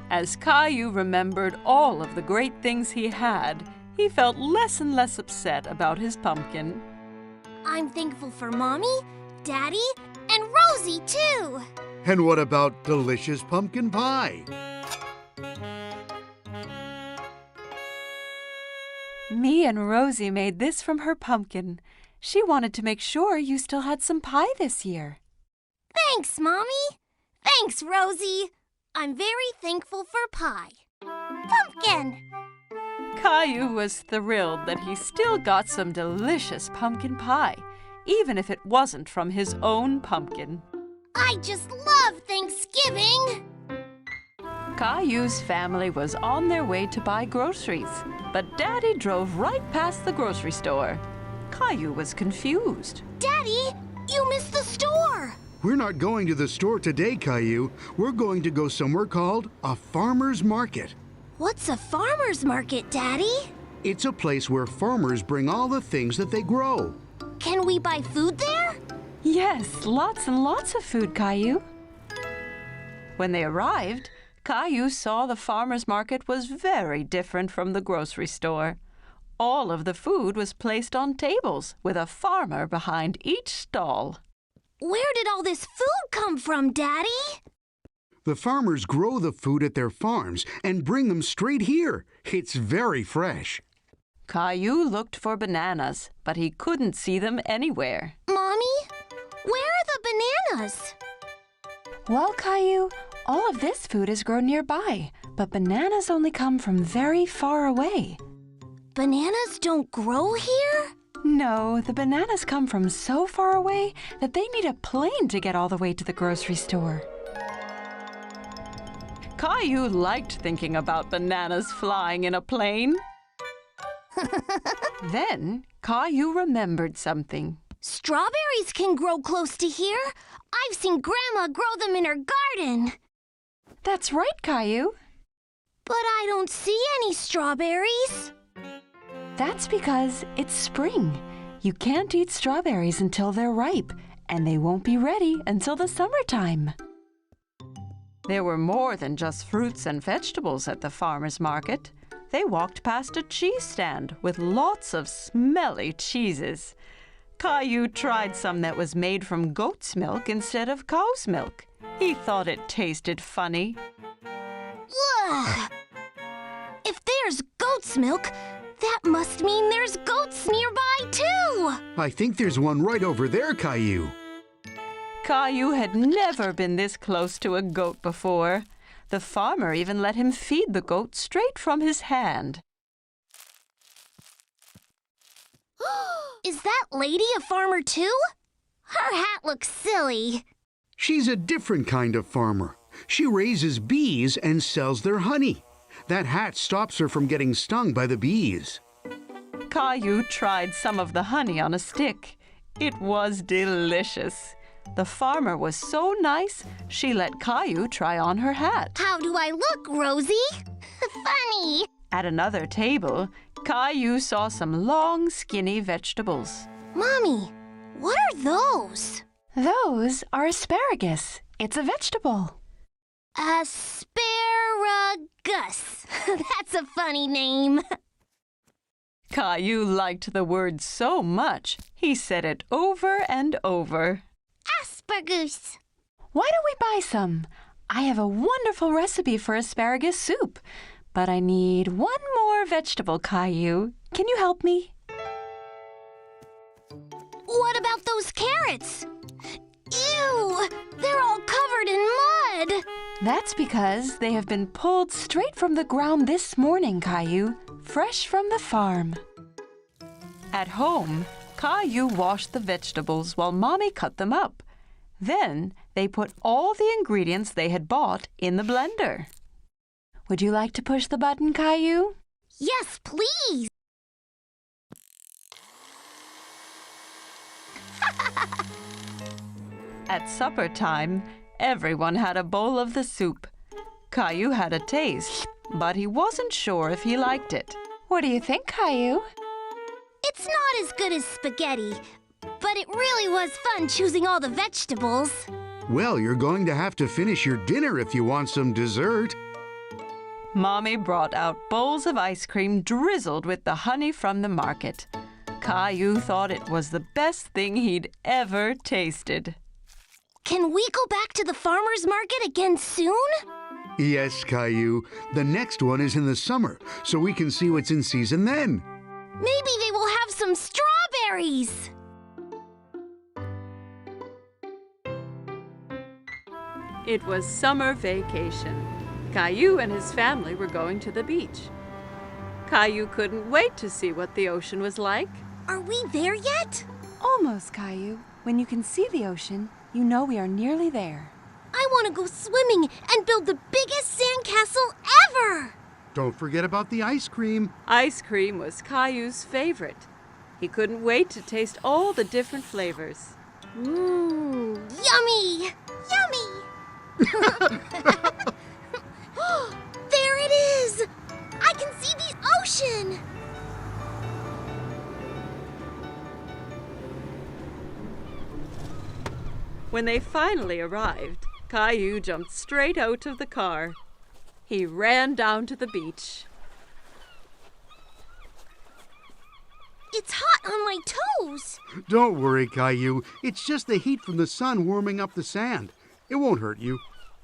As Caillou remembered all of the great things he had, he felt less and less upset about his pumpkin. I'm thankful for Mommy, Daddy, and Rosie, too. And what about delicious pumpkin pie? Me and Rosie made this from her pumpkin. She wanted to make sure you still had some pie this year. Thanks, Mommy. Thanks, Rosie. I'm very thankful for pie. Pumpkin! Caillou was thrilled that he still got some delicious pumpkin pie, even if it wasn't from his own pumpkin. I just love Thanksgiving! Caillou's family was on their way to buy groceries, but Daddy drove right past the grocery store. Caillou was confused. Daddy, you missed the store! We're not going to the store today, Caillou. We're going to go somewhere called a farmer's market. What's a farmer's market, Daddy? It's a place where farmers bring all the things that they grow. Can we buy food there? Yes, lots and lots of food, Caillou. When they arrived, Caillou saw the farmer's market was very different from the grocery store. All of the food was placed on tables with a farmer behind each stall. Where did all this food come from, Daddy? The farmers grow the food at their farms and bring them straight here. It's very fresh. Caillou looked for bananas, but he couldn't see them anywhere. Mommy, where are the bananas? Well, Caillou, all of this food is grown nearby, but bananas only come from very far away. Bananas don't grow here? No, the bananas come from so far away that they need a plane to get all the way to the grocery store. Caillou liked thinking about bananas flying in a plane. Then Caillou remembered something. Strawberries can grow close to here. I've seen Grandma grow them in her garden. That's right, Caillou. But I don't see any strawberries. That's because it's spring. You can't eat strawberries until they're ripe, and they won't be ready until the summertime. There were more than just fruits and vegetables at the farmer's market. They walked past a cheese stand with lots of smelly cheeses. Caillou tried some that was made from goat's milk instead of cow's milk. He thought it tasted funny. Ugh! If there's goat's milk, that must mean there's goats nearby, too! I think there's one right over there, Caillou. Caillou had never been this close to a goat before. The farmer even let him feed the goat straight from his hand. Is that lady a farmer too? Her hat looks silly. She's a different kind of farmer. She raises bees and sells their honey. That hat stops her from getting stung by the bees. Caillou tried some of the honey on a stick. It was delicious. The farmer was so nice, she let Caillou try on her hat. How do I look, Rosie? Funny. At another table, Caillou saw some long, skinny vegetables. Mommy, what are those? Those are asparagus. It's a vegetable. Asparagus. That's a funny name. Caillou liked the word so much, he said it over and over. Asparagus. Why don't we buy some? I have a wonderful recipe for asparagus soup, but I need one more vegetable, Caillou. Can you help me? What about those carrots? Ew! They're all covered in mud! That's because they have been pulled straight from the ground this morning, Caillou, fresh from the farm. At home, Caillou washed the vegetables while Mommy cut them up. Then they put all the ingredients they had bought in the blender. Would you like to push the button, Caillou? Yes, please! At supper time, everyone had a bowl of the soup. Caillou had a taste, but he wasn't sure if he liked it. What do you think, Caillou? It's not as good as spaghetti, but it really was fun choosing all the vegetables. Well, you're going to have to finish your dinner if you want some dessert. Mommy brought out bowls of ice cream drizzled with the honey from the market. Caillou thought it was the best thing he'd ever tasted. Can we go back to the farmer's market again soon? Yes, Caillou. The next one is in the summer, so we can see what's in season then. Maybe they will have some strawberries. It was summer vacation. Caillou and his family were going to the beach. Caillou couldn't wait to see what the ocean was like. Are we there yet? Almost, Caillou. When you can see the ocean, you know we are nearly there. I want to go swimming and build the biggest sandcastle ever! Don't forget about the ice cream. Ice cream was Caillou's favorite. He couldn't wait to taste all the different flavors. Mmm, yummy! Yummy! There it is! I can see the ocean! When they finally arrived, Caillou jumped straight out of the car. He ran down to the beach. It's hot on my toes! Don't worry, Caillou. It's just the heat from the sun warming up the sand. It won't hurt you.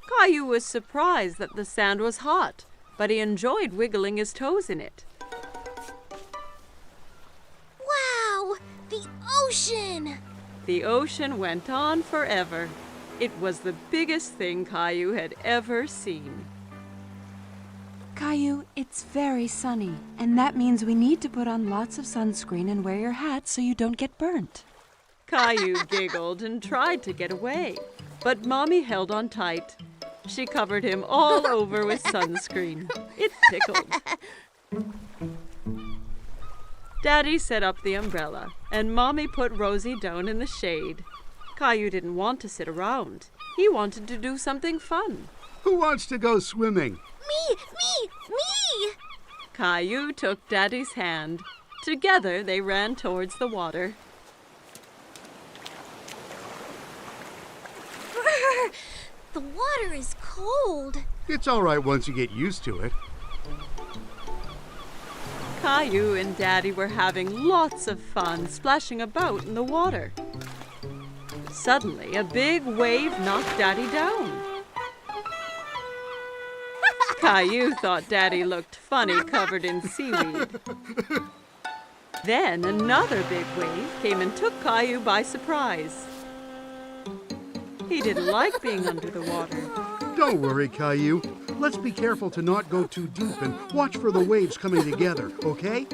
Caillou was surprised that the sand was hot, but he enjoyed wiggling his toes in it. Wow! The ocean! The ocean went on forever. It was the biggest thing Caillou had ever seen. Caillou, it's very sunny, and that means we need to put on lots of sunscreen and wear your hat so you don't get burnt. Caillou giggled and tried to get away, but Mommy held on tight. She covered him all over with sunscreen. It tickled. Daddy set up the umbrella, and Mommy put Rosie down in the shade. Caillou didn't want to sit around. He wanted to do something fun. Who wants to go swimming? Me! Caillou took Daddy's hand. Together they ran towards the water. The water is cold. It's all right once you get used to it. Caillou and Daddy were having lots of fun splashing about in the water. Suddenly, a big wave knocked Daddy down. Caillou thought Daddy looked funny covered in seaweed. Then another big wave came and took Caillou by surprise. He didn't like being under the water. Don't worry, Caillou. Let's be careful to not go too deep and watch for the waves coming together, okay?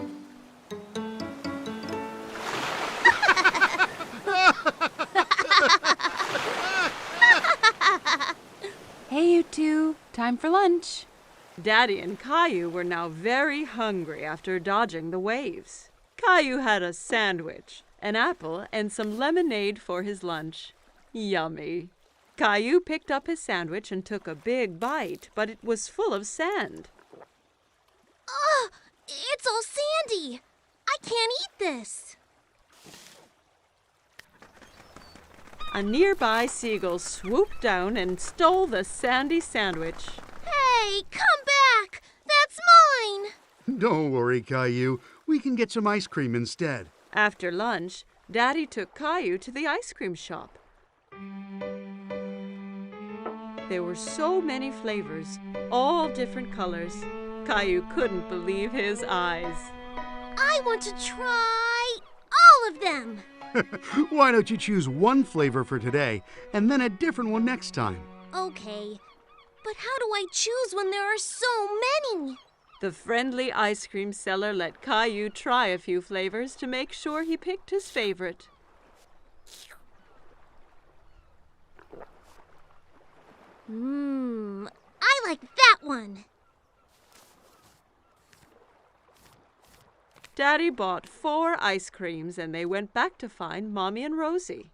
Hey, you two. Time for lunch. Daddy and Caillou were now very hungry after dodging the waves. Caillou had a sandwich, an apple, and some lemonade for his lunch. Yummy. Caillou picked up his sandwich and took a big bite, but it was full of sand. Ugh! It's all sandy! I can't eat this! A nearby seagull swooped down and stole the sandy sandwich. Hey, come back! That's mine! Don't worry, Caillou. We can get some ice cream instead. After lunch, Daddy took Caillou to the ice cream shop. There were so many flavors, all different colors. Caillou couldn't believe his eyes. I want to try all of them! Why don't you choose one flavor for today and then a different one next time? Okay, but how do I choose when there are so many? The friendly ice cream seller let Caillou try a few flavors to make sure he picked his favorite. I like that one. Daddy bought 4 ice creams and they went back to find Mommy and Rosie.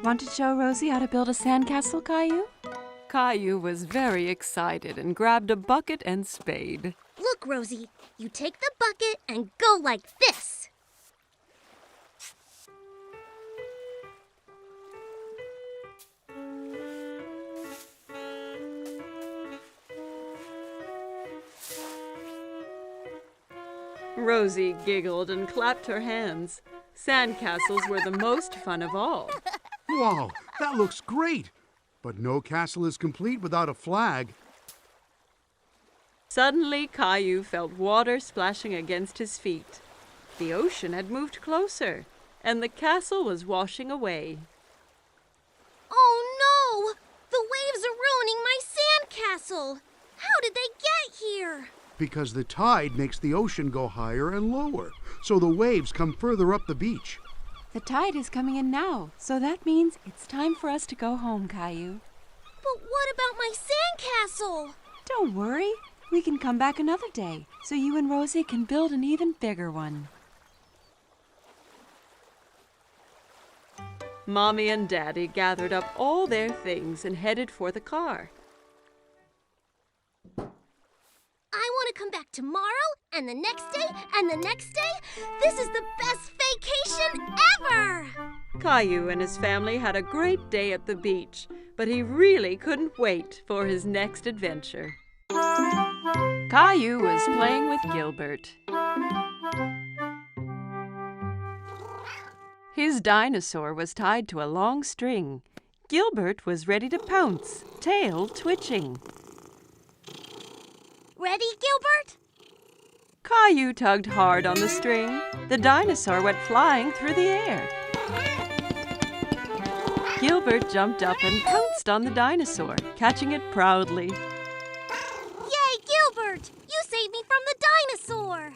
Want to show Rosie how to build a sandcastle, Caillou? Caillou was very excited and grabbed a bucket and spade. Look, Rosie, you take the bucket and go like this. Rosie giggled and clapped her hands. Sandcastles were the most fun of all. Wow, that looks great! But no castle is complete without a flag. Suddenly, Caillou felt water splashing against his feet. The ocean had moved closer, and the castle was washing away. Oh no! The waves are ruining my sandcastle! How did they get here? Because the tide makes the ocean go higher and lower, so the waves come further up the beach. The tide is coming in now, so that means it's time for us to go home, Caillou. But what about my sandcastle? Don't worry. We can come back another day, so you and Rosie can build an even bigger one. Mommy and Daddy gathered up all their things and headed for the car. I want to come back tomorrow, and the next day, and the next day. This is the best vacation ever! Caillou and his family had a great day at the beach, but he really couldn't wait for his next adventure. Caillou was playing with Gilbert. His dinosaur was tied to a long string. Gilbert was ready to pounce, tail twitching. Ready, Gilbert? Caillou tugged hard on the string. The dinosaur went flying through the air. Gilbert jumped up and pounced on the dinosaur, catching it proudly. Yay, Gilbert! You saved me from the dinosaur!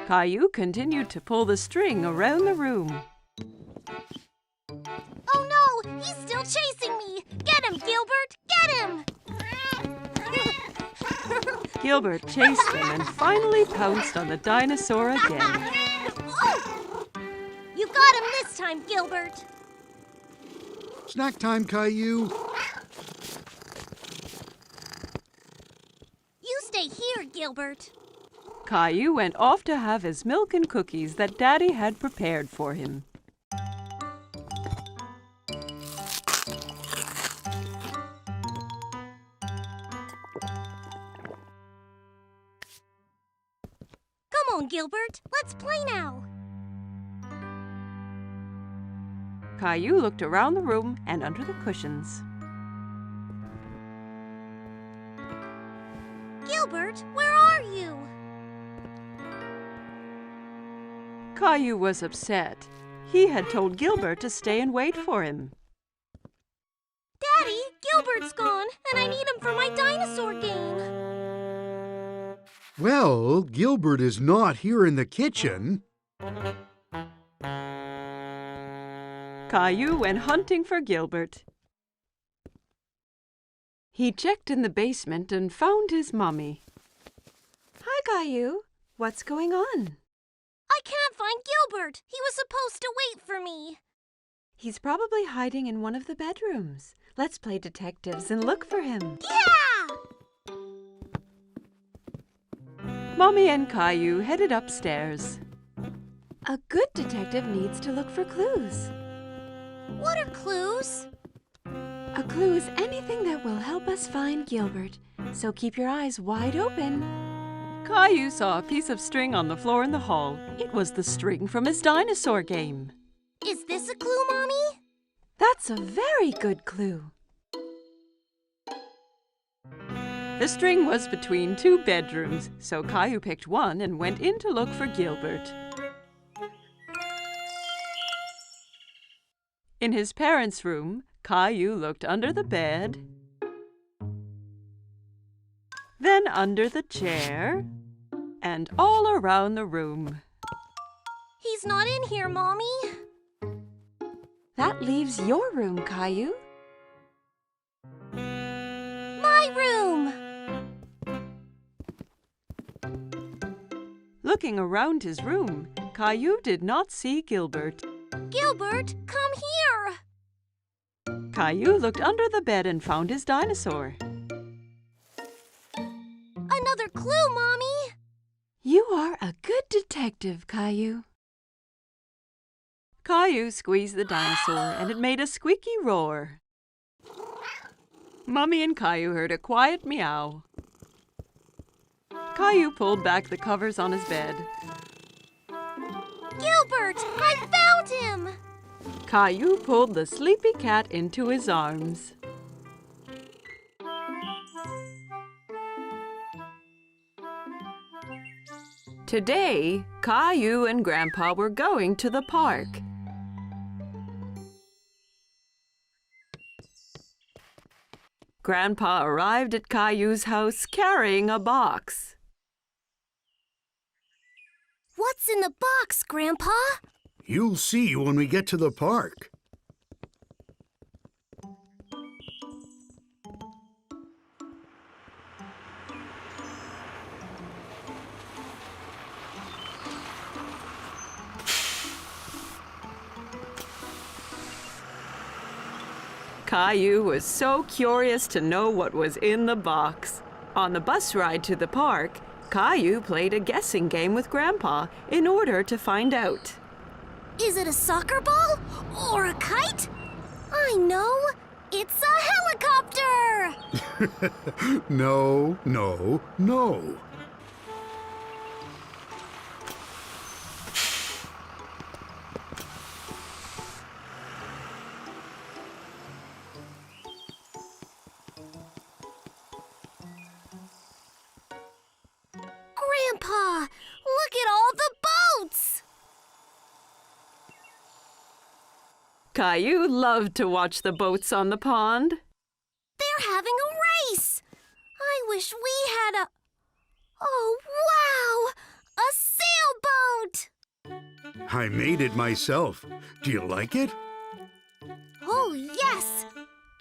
Caillou continued to pull the string around the room. Oh no! He's still chasing me! Get him, Gilbert! Get him! Gilbert chased them and finally pounced on the dinosaur again. You got him this time, Gilbert! Snack time, Caillou. You stay here, Gilbert. Caillou went off to have his milk and cookies that Daddy had prepared for him. Come on, Gilbert. Let's play now. Caillou looked around the room and under the cushions. Gilbert, where are you? Caillou was upset. He had told Gilbert to stay and wait for him. Daddy, Gilbert's gone, and I need him for my dinosaur game. Well, Gilbert is not here in the kitchen. Caillou went hunting for Gilbert. He checked in the basement and found his mommy. Hi, Caillou. What's going on? I can't find Gilbert. He was supposed to wait for me. He's probably hiding in one of the bedrooms. Let's play detectives and look for him. Yeah! Mommy and Caillou headed upstairs. A good detective needs to look for clues. What are clues? A clue is anything that will help us find Gilbert, so keep your eyes wide open. Caillou saw a piece of string on the floor in the hall. It was the string from his dinosaur game. Is this a clue, Mommy? That's a very good clue. The string was between two bedrooms, so Caillou picked one and went in to look for Gilbert. In his parents' room, Caillou looked under the bed, then under the chair, and all around the room. He's not in here, Mommy. That leaves your room, Caillou. My room! Looking around his room, Caillou did not see Gilbert. Gilbert, come here! Caillou looked under the bed and found his dinosaur. Another clue, Mommy! You are a good detective, Caillou. Caillou squeezed the dinosaur and it made a squeaky roar. Mommy and Caillou heard a quiet meow. Caillou pulled back the covers on his bed. Gilbert, I found him! Caillou pulled the sleepy cat into his arms. Today, Caillou and Grandpa were going to the park. Grandpa arrived at Caillou's house carrying a box. What's in the box, Grandpa? You'll see when we get to the park. Caillou was so curious to know what was in the box. On the bus ride to the park, Caillou played a guessing game with Grandpa in order to find out. Is it a soccer ball or a kite? I know. It's a helicopter! No, no, no. Grandpa, look at all the boats! Caillou loved to watch the boats on the pond. They're having a race! I wish we had a... Oh, wow! A sailboat! I made it myself. Do you like it? Oh, yes!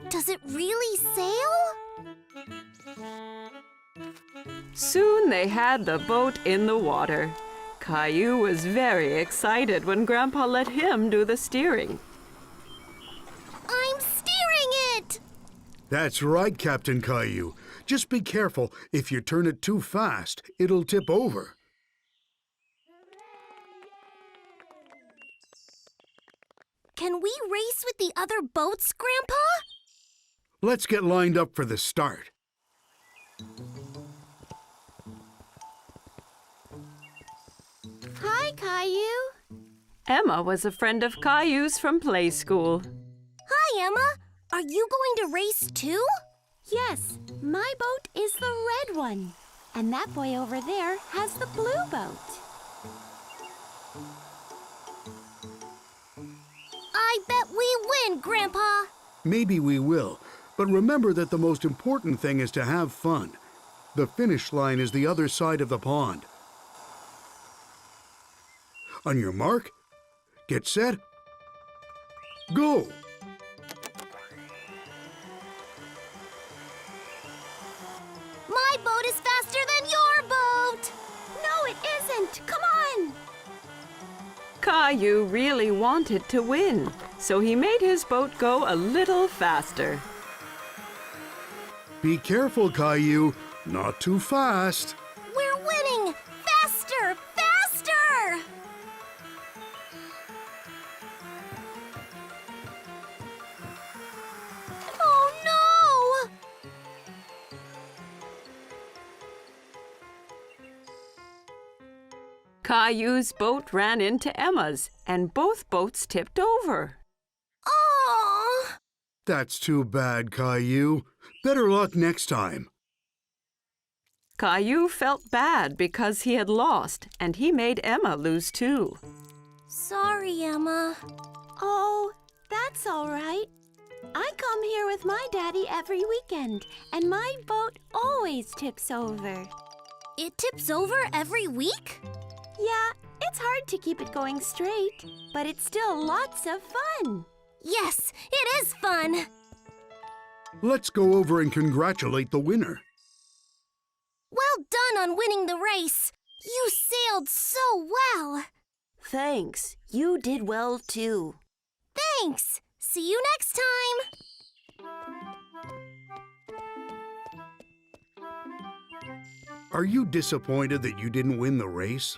Does it really sail? Soon they had the boat in the water. Caillou was very excited when Grandpa let him do the steering. I'm steering it! That's right, Captain Caillou. Just be careful. If you turn it too fast, it'll tip over. Can we race with the other boats, Grandpa? Let's get lined up for the start. Hi, Caillou. Emma was a friend of Caillou's from play school. Hi, Emma. Are you going to race too? Yes, my boat is the red one. And that boy over there has the blue boat. I bet we win, Grandpa. Maybe we will, but remember that the most important thing is to have fun. The finish line is the other side of the pond. On your mark, get set, go! My boat is faster than your boat. No, it isn't. Come on. Caillou really wanted to win, so he made his boat go a little faster. Be careful, Caillou. Not too fast. We're winning! Faster! Faster! Oh no! Caillou's boat ran into Emma's, and both boats tipped over. Oh! That's too bad, Caillou. Better luck next time. Caillou felt bad because he had lost, and he made Emma lose too. Sorry, Emma. Oh, that's all right. I come here with my daddy every weekend, and my boat always tips over. It tips over every week? Yeah, it's hard to keep it going straight, but it's still lots of fun. Yes, it is fun. Let's go over and congratulate the winner. Well done on winning the race. You sailed so well. Thanks. You did well, too. Thanks. See you next time. Are you disappointed that you didn't win the race?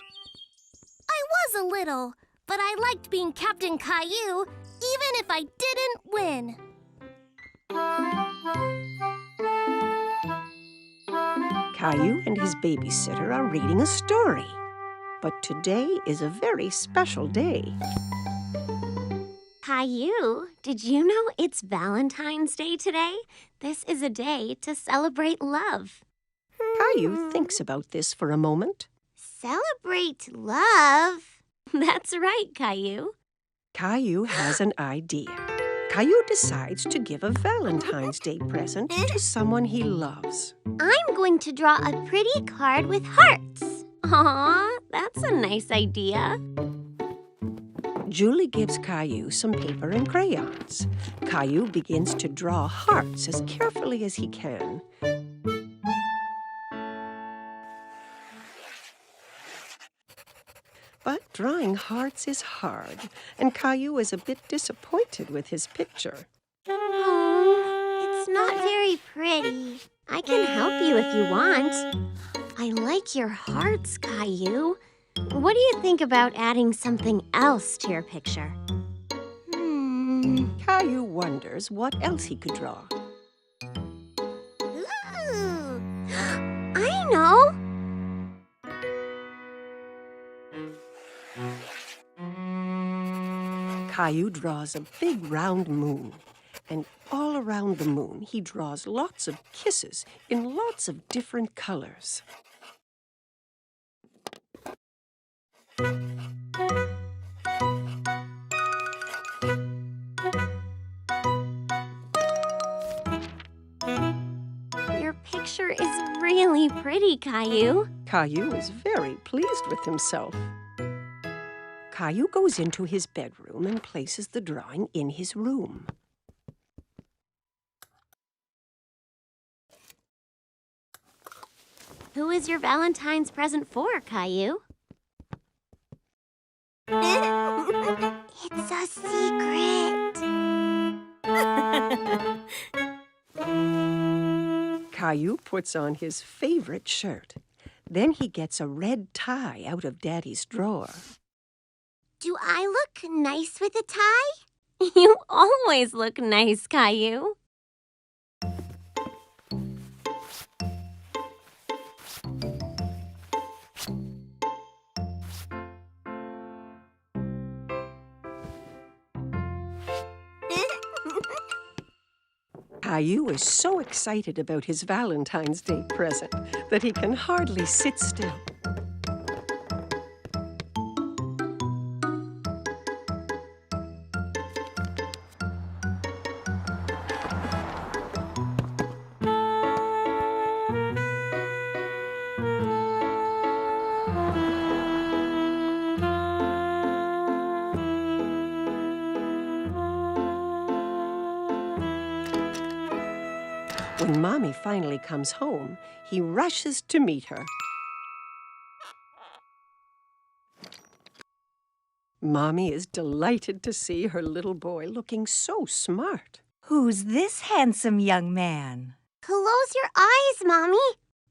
I was a little, but I liked being Captain Caillou, even if I didn't win. Caillou and his babysitter are reading a story. But today is a very special day. Caillou, did you know it's Valentine's Day today? This is a day to celebrate love. Caillou thinks about this for a moment. Celebrate love? That's right, Caillou. Caillou has an idea. Caillou decides to give a Valentine's Day present to someone he loves. I'm going to draw a pretty card with hearts. Aw, that's a nice idea. Julie gives Caillou some paper and crayons. Caillou begins to draw hearts as carefully as he can. But drawing hearts is hard, and Caillou is a bit disappointed with his picture. Oh, it's not very pretty. I can help you if you want. I like your hearts, Caillou. What do you think about adding something else to your picture? Caillou wonders what else he could draw. Ooh, I know! Caillou draws a big round moon, and all around the moon he draws lots of kisses in lots of different colors. Your picture is really pretty, Caillou. Caillou is very pleased with himself. Caillou goes into his bedroom and places the drawing in his room. Who is your Valentine's present for, Caillou? It's a secret. Caillou puts on his favorite shirt. Then he gets a red tie out of Daddy's drawer. Do I look nice with a tie? You always look nice, Caillou. Caillou is so excited about his Valentine's Day present that he can hardly sit still. When Mommy finally comes home, he rushes to meet her. Mommy is delighted to see her little boy looking so smart. Who's this handsome young man? Close your eyes, Mommy.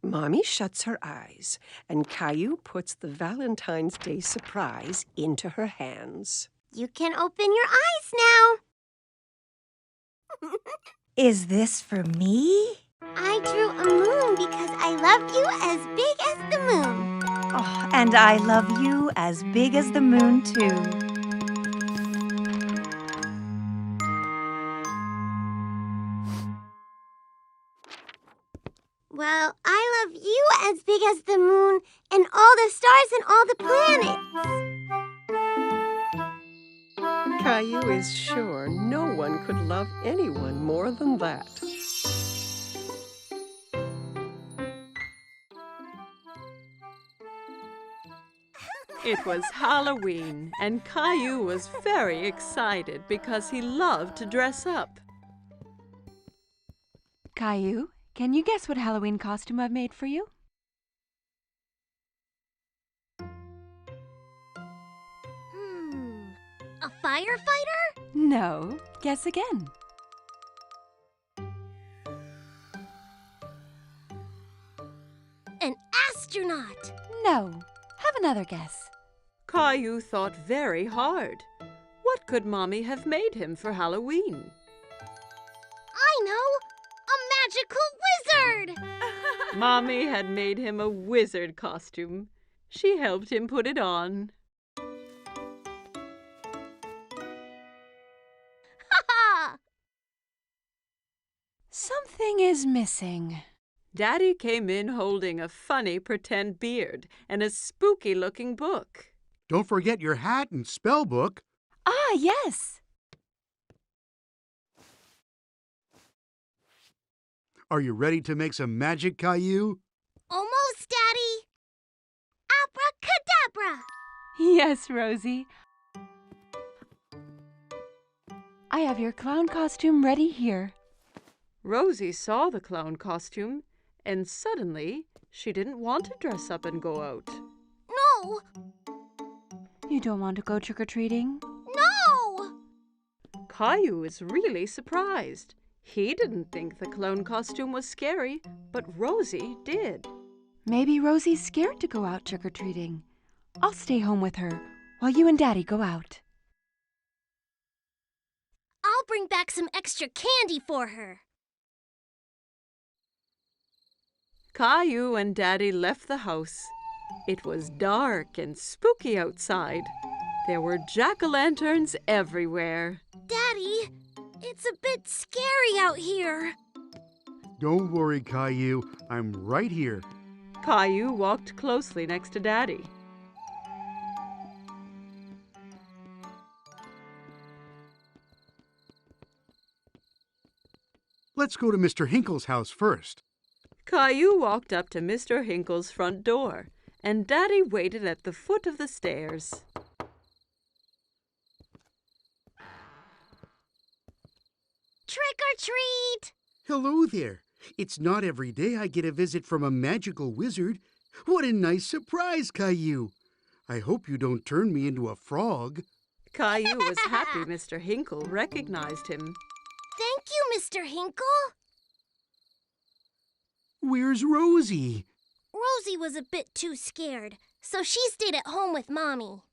Mommy shuts her eyes, and Caillou puts the Valentine's Day surprise into her hands. You can open your eyes now. Is this for me? I drew a moon because I love you as big as the moon. Oh, and I love you as big as the moon, too. Well, I love you as big as the moon and all the stars and all the planets. Caillou is sure no one could love anyone more than that. It was Halloween, and Caillou was very excited because he loved to dress up. Caillou, can you guess what Halloween costume I've made for you? A firefighter? No. Guess again. An astronaut? No. Have another guess. Caillou thought very hard. What could Mommy have made him for Halloween? I know! A magical wizard! Mommy had made him a wizard costume. She helped him put it on. Ha! Something is missing. Daddy came in holding a funny pretend beard and a spooky-looking book. Don't forget your hat and spell book. Ah, yes. Are you ready to make some magic, Caillou? Almost, Daddy. Abracadabra! Yes, Rosie. I have your clown costume ready here. Rosie saw the clown costume, and suddenly she didn't want to dress up and go out. No! You don't want to go trick-or-treating? No! Caillou is really surprised. He didn't think the clown costume was scary, but Rosie did. Maybe Rosie's scared to go out trick-or-treating. I'll stay home with her while you and Daddy go out. I'll bring back some extra candy for her. Caillou and Daddy left the house. It was dark and spooky outside. There were jack-o'-lanterns everywhere. Daddy, it's a bit scary out here. Don't worry, Caillou. I'm right here. Caillou walked closely next to Daddy. Let's go to Mr. Hinkle's house first. Caillou walked up to Mr. Hinkle's front door, and Daddy waited at the foot of the stairs. Trick or treat! Hello there. It's not every day I get a visit from a magical wizard. What a nice surprise, Caillou. I hope you don't turn me into a frog. Caillou was happy Mr. Hinkle recognized him. Thank you, Mr. Hinkle. Where's Rosie? Rosie was a bit too scared, so she stayed at home with Mommy.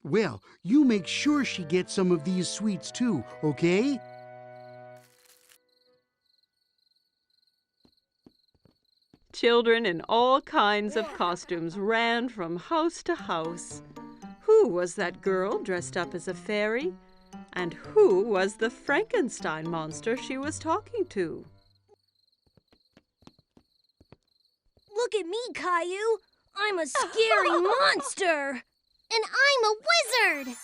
Well, you make sure she gets some of these sweets too, okay? Children in all kinds of costumes ran from house to house. Who was that girl dressed up as a fairy? And who was the Frankenstein monster she was talking to? Look at me, Caillou. I'm a scary monster. And I'm a wizard.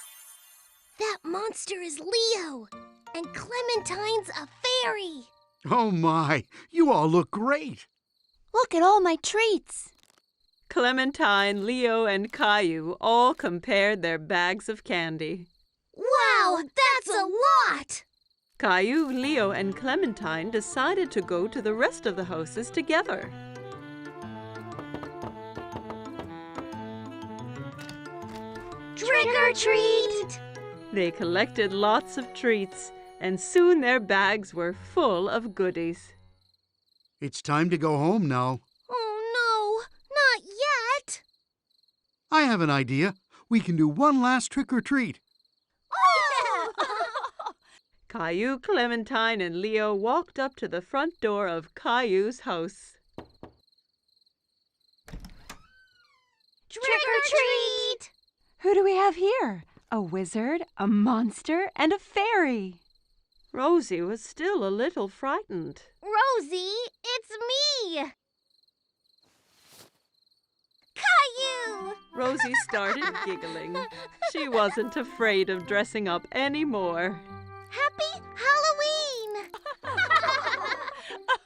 That monster is Leo. And Clementine's a fairy. Oh my, you all look great. Look at all my treats. Clementine, Leo, and Caillou all compared their bags of candy. Wow, that's a lot! Caillou, Leo, and Clementine decided to go to the rest of the houses together. Trick or treat! They collected lots of treats, and soon their bags were full of goodies. It's time to go home now. Oh no, not yet! I have an idea. We can do one last trick or treat. Caillou, Clementine, and Leo walked up to the front door of Caillou's house. Trick or treat! Who do we have here? A wizard, a monster, and a fairy. Rosie was still a little frightened. Rosie, it's me! Caillou! Rosie started giggling. She wasn't afraid of dressing up anymore.